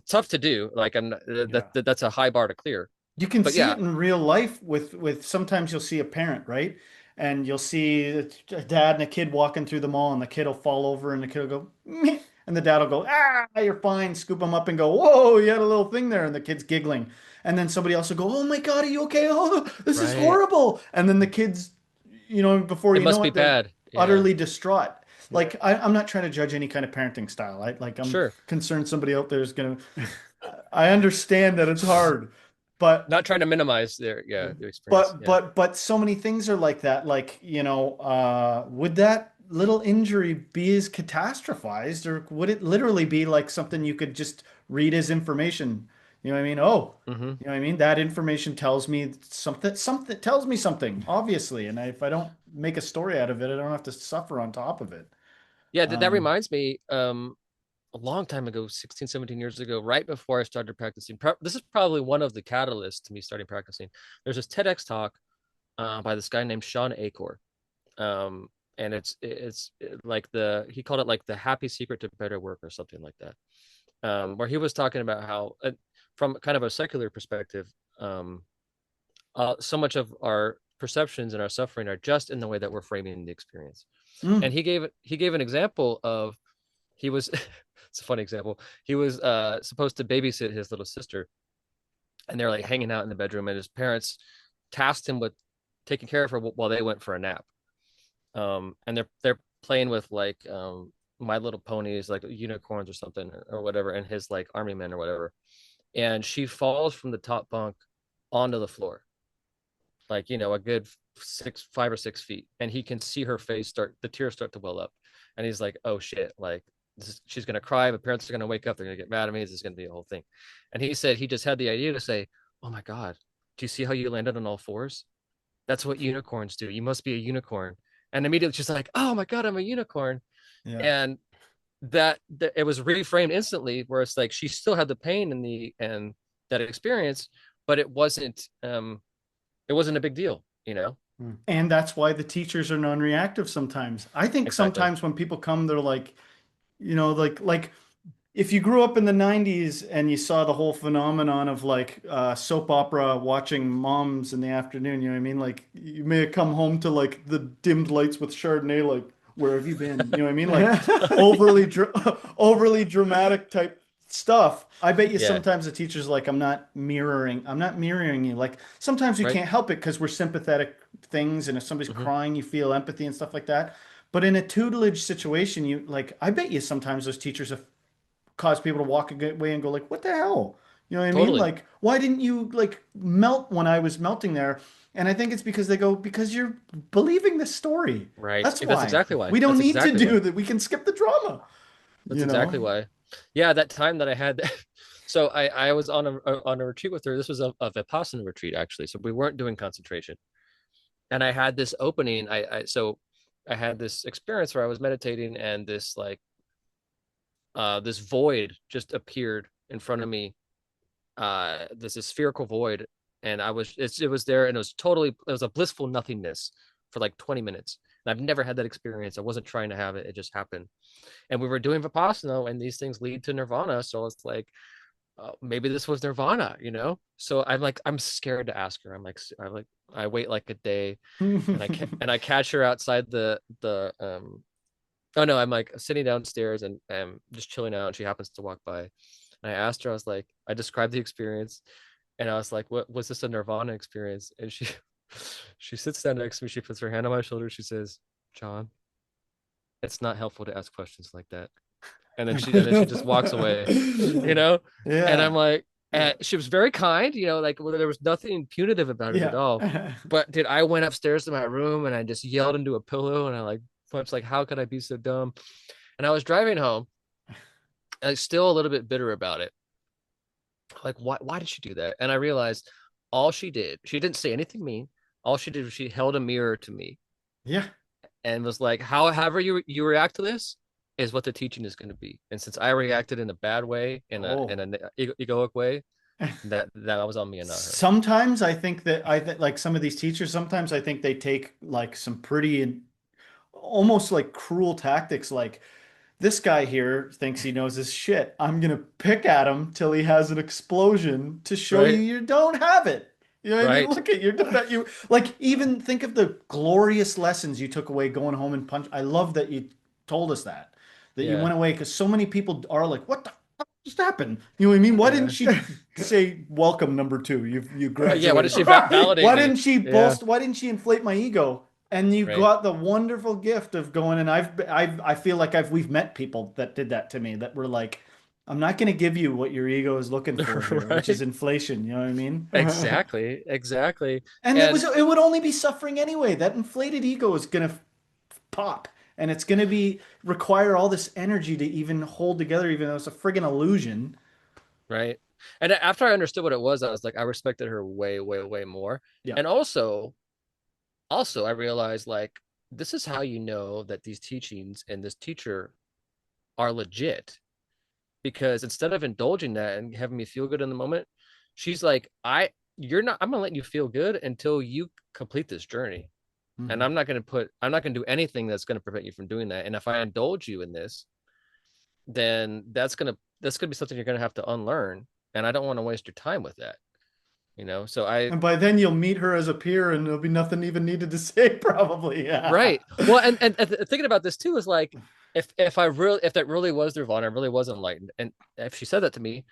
Tough to do. Like yeah. that's a high bar to clear. You can But see yeah, it in real life with sometimes you'll see a parent, right? And you'll see a dad and a kid walking through the mall, and the kid will fall over, and the kid will go, meh, and the dad will go, ah, you're fine, scoop him up and go, whoa, you had a little thing there, and the kid's giggling. And then somebody else will go, oh my God, are you okay? Oh, this is right. horrible. And then the kids, before It you know must be it, they're bad. Yeah, utterly distraught. Yeah. I'm not trying to judge any kind of parenting style. I'm sure. concerned somebody out there is gonna. I understand that it's hard. but Not trying to minimize their experience. Yeah. but so many things are like that. Like, would that little injury be as catastrophized, or would it literally be like something you could just read as information? You know what I mean? Oh, Hmm. you know what I mean? That information tells me something tells me something, obviously. And if I don't make a story out of it, I don't have to suffer on top of it. Yeah, that Um, reminds me, a long time ago, 16, 17 years ago, right before I started practicing. This is probably one of the catalysts to me starting practicing. There's this TEDx talk by this guy named Sean Acor. Um, and it's like he called it like the happy secret to better work or something like that. Where he was talking about how, from kind of a secular perspective, um, so much of our perceptions and our suffering are just in the way that we're framing the experience. And mm, he gave an example of he was it's a funny example. He was supposed to babysit his little sister, and they're like hanging out in the bedroom, and his parents tasked him with taking care of her while they went for a nap. And they're playing with like My Little Ponies, like unicorns or something or whatever, and his like army men or whatever. And she falls from the top bunk onto the floor, like a good 5 or 6 feet, and he can see her face the tears start to well up, and he's like, "Oh shit!" Like she's gonna cry. My parents are gonna wake up. They're gonna get mad at me. This is gonna be a whole thing. And he said he just had the idea to say, "Oh my god, do you see how you landed on all fours? That's what unicorns do. You must be a unicorn." And immediately she's like, "Oh my god, I'm a unicorn." yeah. And that it was reframed instantly, where it's like she still had the pain and that experience, but it wasn't a big deal. And that's why the teachers are non-reactive sometimes. I think Exactly. sometimes when people come, they're like, like if you grew up in the 90s and you saw the whole phenomenon of like soap opera watching moms in the afternoon, you know what I mean? Like you may have come home to like the dimmed lights with Chardonnay, like, where have you been? You know what I mean? Like overly dramatic type stuff. I bet you Yeah. sometimes the teacher's like, I'm not mirroring you. Like sometimes we Right. can't help it because we're sympathetic things, and if somebody's Hmm. crying, you feel empathy and stuff like that. But in a tutelage situation, I bet you sometimes those teachers have caused people to walk away and go like, what the hell? You know what I mean? Totally. Like, why didn't you like melt when I was melting there? And I think it's because they go, because you're believing the story. Right. That's That's why. exactly why. We don't That's need to exactly why. do that. We can skip the drama, That's you exactly know? why. Yeah, that time that I had so I was on a retreat with her. This was a Vipassana retreat actually. So we weren't doing concentration. And I had this opening. I had this experience where I was meditating, and this void just appeared in front of me. This is spherical void, and it was there, and it was a blissful nothingness for like 20 minutes. And I've never had that experience. I wasn't trying to have it. It just happened. And we were doing Vipassana, and these things lead to nirvana. So it's like, maybe this was nirvana. So I'm scared to ask her. I wait like a day, and I catch her outside the oh no, I'm like sitting downstairs and just chilling out, and she happens to walk by. And I asked her, I described the experience, and I was like, "What was this, a nirvana experience?" And she she sits down next to me, she puts her hand on my shoulder, she says, "John, it's not helpful to ask questions like that." And then she just walks away, you know? And I'm Yeah. like, Yeah. she was very kind, like, well, there was nothing punitive about it at Yeah. all. But dude, I went upstairs to my room and I just yelled into a pillow, and I like was like, how could I be so dumb? And I was driving home, and I'm still a little bit bitter about it. Like, why did she do that? And I realized she didn't say anything mean. All she did was she held a mirror to me Yeah. and was like, however you react to this is what the teaching is going to be. And since I reacted in a bad way, in Oh. an egoic way, that was on me and not her. Sometimes I think that like some of these teachers, sometimes I think they take like some pretty almost like cruel tactics. Like this guy here thinks he knows his shit. I'm gonna pick at him till he has an explosion to show you Right. you don't have it. You know what I mean? Right. Look at you like even think of the glorious lessons you took away going home and punch. I love that you told us that you Yeah. went away because so many people are like, what the fuck just happened? You know what I mean? Why didn't Yeah. she say welcome number two? You Yeah. Why did graduated. she validate Why me? didn't she Yeah. boast? Why didn't she inflate my ego? And you Right. got the wonderful gift of going, and I feel like we've met people that did that to me that were like, I'm not going to give you what your ego is looking for here, which is Right? inflation. You know what I mean? Exactly, exactly. And And it would only be suffering anyway. That inflated ego is going to pop, and it's going to be require all this energy to even hold together, even though it's a friggin' illusion. right. And after I understood what it was, I was like, I respected her way, way, way more. Yeah. And also I realized like this is how you know that these teachings and this teacher are legit, because instead of indulging that and having me feel good in the moment, she's like, you're not, I'm gonna let you feel good until you complete this journey. And Hmm. I'm not gonna do anything that's gonna prevent you from doing that. And if I indulge you in this, then that's gonna be something you're gonna have to unlearn. And I don't want to waste your time with that, you know? So I And by then you'll meet her as a peer, and there'll be nothing even needed to say, probably. Yeah. right. Well, and thinking about this too is like, if that really was Nirvana, I really was enlightened, and if she said that to me,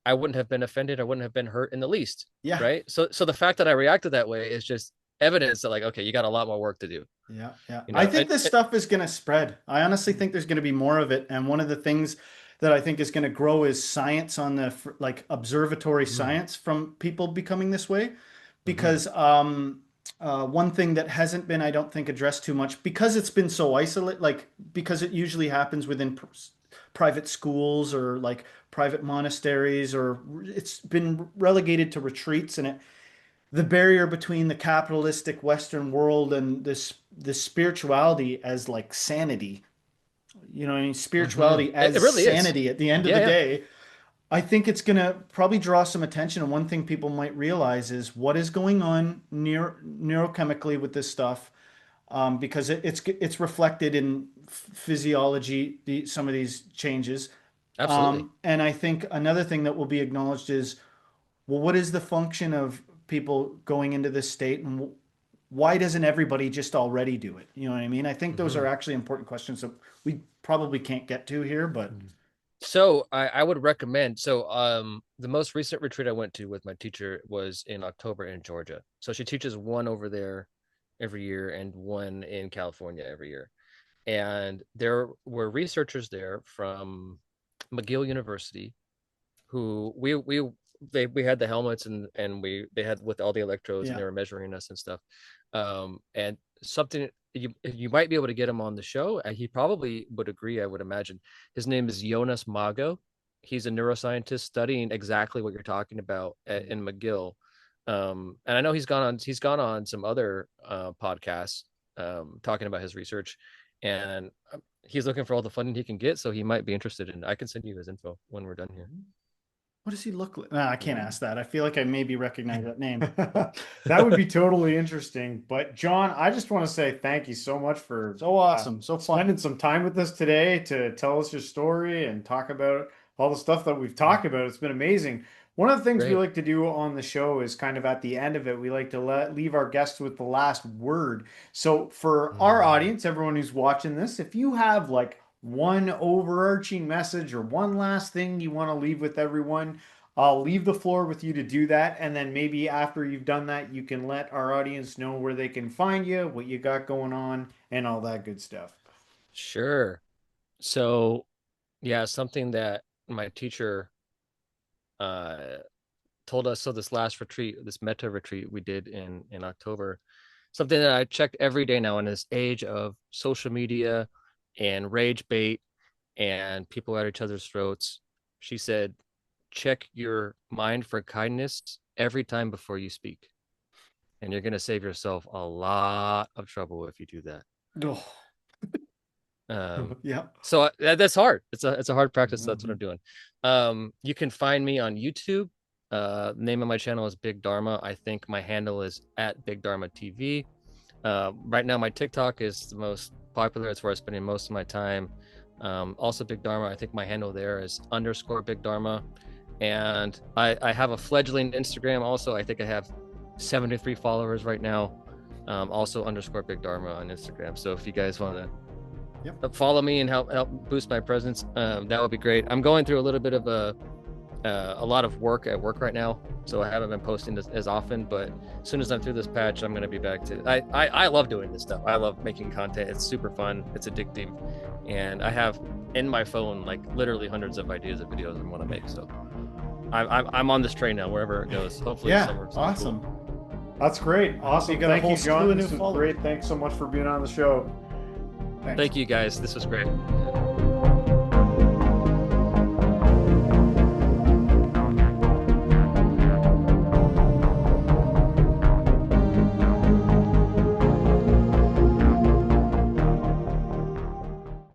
I wouldn't have been offended. I wouldn't have been hurt in the least. Yeah. Right. So the fact that I reacted that way is just evidence that like, okay, you got a lot more work to do. Yeah, yeah. You I know, think this stuff is going to spread. I honestly mm-hmm, think there's going to be more of it. And one of the things that I think is going to grow is science on the like observatory science from people becoming this way. mm-hmm, Because one thing that hasn't been, I don't think, addressed too much because it's been so isolated, like because it usually happens within private schools or like private monasteries, or it's been relegated to retreats, and the barrier between the capitalistic Western world and this spirituality as like sanity. You know what I mean? mm-hmm. Spirituality It as really is. sanity at the end of Yeah, the yeah, day. I think it's gonna probably draw some attention. And one thing people might realize is what is going on neurochemically with this stuff, because it's reflected in physiology, some of these changes. absolutely. And I think another thing that will be acknowledged is, well, what is the function of people going into this state, and why doesn't everybody just already do it? You know what I mean? I think those Mm-hmm. are actually important questions that we probably can't get to here, but So I would recommend. So the most recent retreat I went to with my teacher was in October in Georgia. So she teaches one over there every year and one in California every year. And there were researchers there from McGill University who we had the helmets, and they had with all the electrodes, and yeah. they were measuring us and stuff. And something you might be able to get him on the show. He probably would agree, I would imagine. His name is Jonas Mago. He's a neuroscientist studying exactly what you're talking about in McGill. And I know he's gone on some other podcasts talking about his research, and he's looking for all the funding he can get. So he might be interested in. I can send you his info when we're done here. What does he look like? Nah, I can't ask that. I feel like I maybe recognize that name. That would be totally interesting. But John, I just want to say thank you so much for So awesome, so fun. spending some time with us today to tell us your story and talk about all the stuff that we've talked about. It's been amazing. One of the things we Great. like to do on the show is kind of at the end of it, we like to leave our guests with the last word. So for our Mm. audience, everyone who's watching this, if you have like one overarching message or one last thing you want to leave with everyone, I'll leave the floor with you to do that. And then maybe after you've done that, you can let our audience know where they can find you, what you got going on, and all that good stuff. Sure. So, yeah, something that my teacher uh told us. So this last retreat, this meta retreat we did in October, something that I check every day now in this age of social media and rage bait and people at each other's throats. She said, check your mind for kindness every time before you speak, and you're going to save yourself a lot of trouble if you do that. Oh, Um, yeah. so that's hard. It's a hard practice. That's what I'm Mhm. doing. You can find me on YouTube. Name of my channel is Big Dharma. I think my handle is at Big Dharma TV. Right now, my TikTok is the most popular. It's where I'm spending most of my time. Also, Big Dharma. I think my handle there is underscore Big Dharma. And I have a fledgling Instagram. Also, I think I have 73 followers right now. Also underscore Big Dharma on Instagram. So if you guys want to Yep. follow me and help boost my presence, that would be great. I'm going through a little bit of a lot of work at work right now, so I haven't been posting as often. But as soon as I'm through this patch, I'm going to be back to. I love doing this stuff. I love making content. It's super fun. It's addictive, and I have in my phone like literally hundreds of ideas of videos I want to make. So I'm on this train now, wherever it goes. Hopefully, Yeah, this works. awesome. Cool. That's great. Awesome. You got a Thank whole you, slew John. of This new was followers. great. Thanks so much for being on the show. Thanks. Thank you guys. This was great.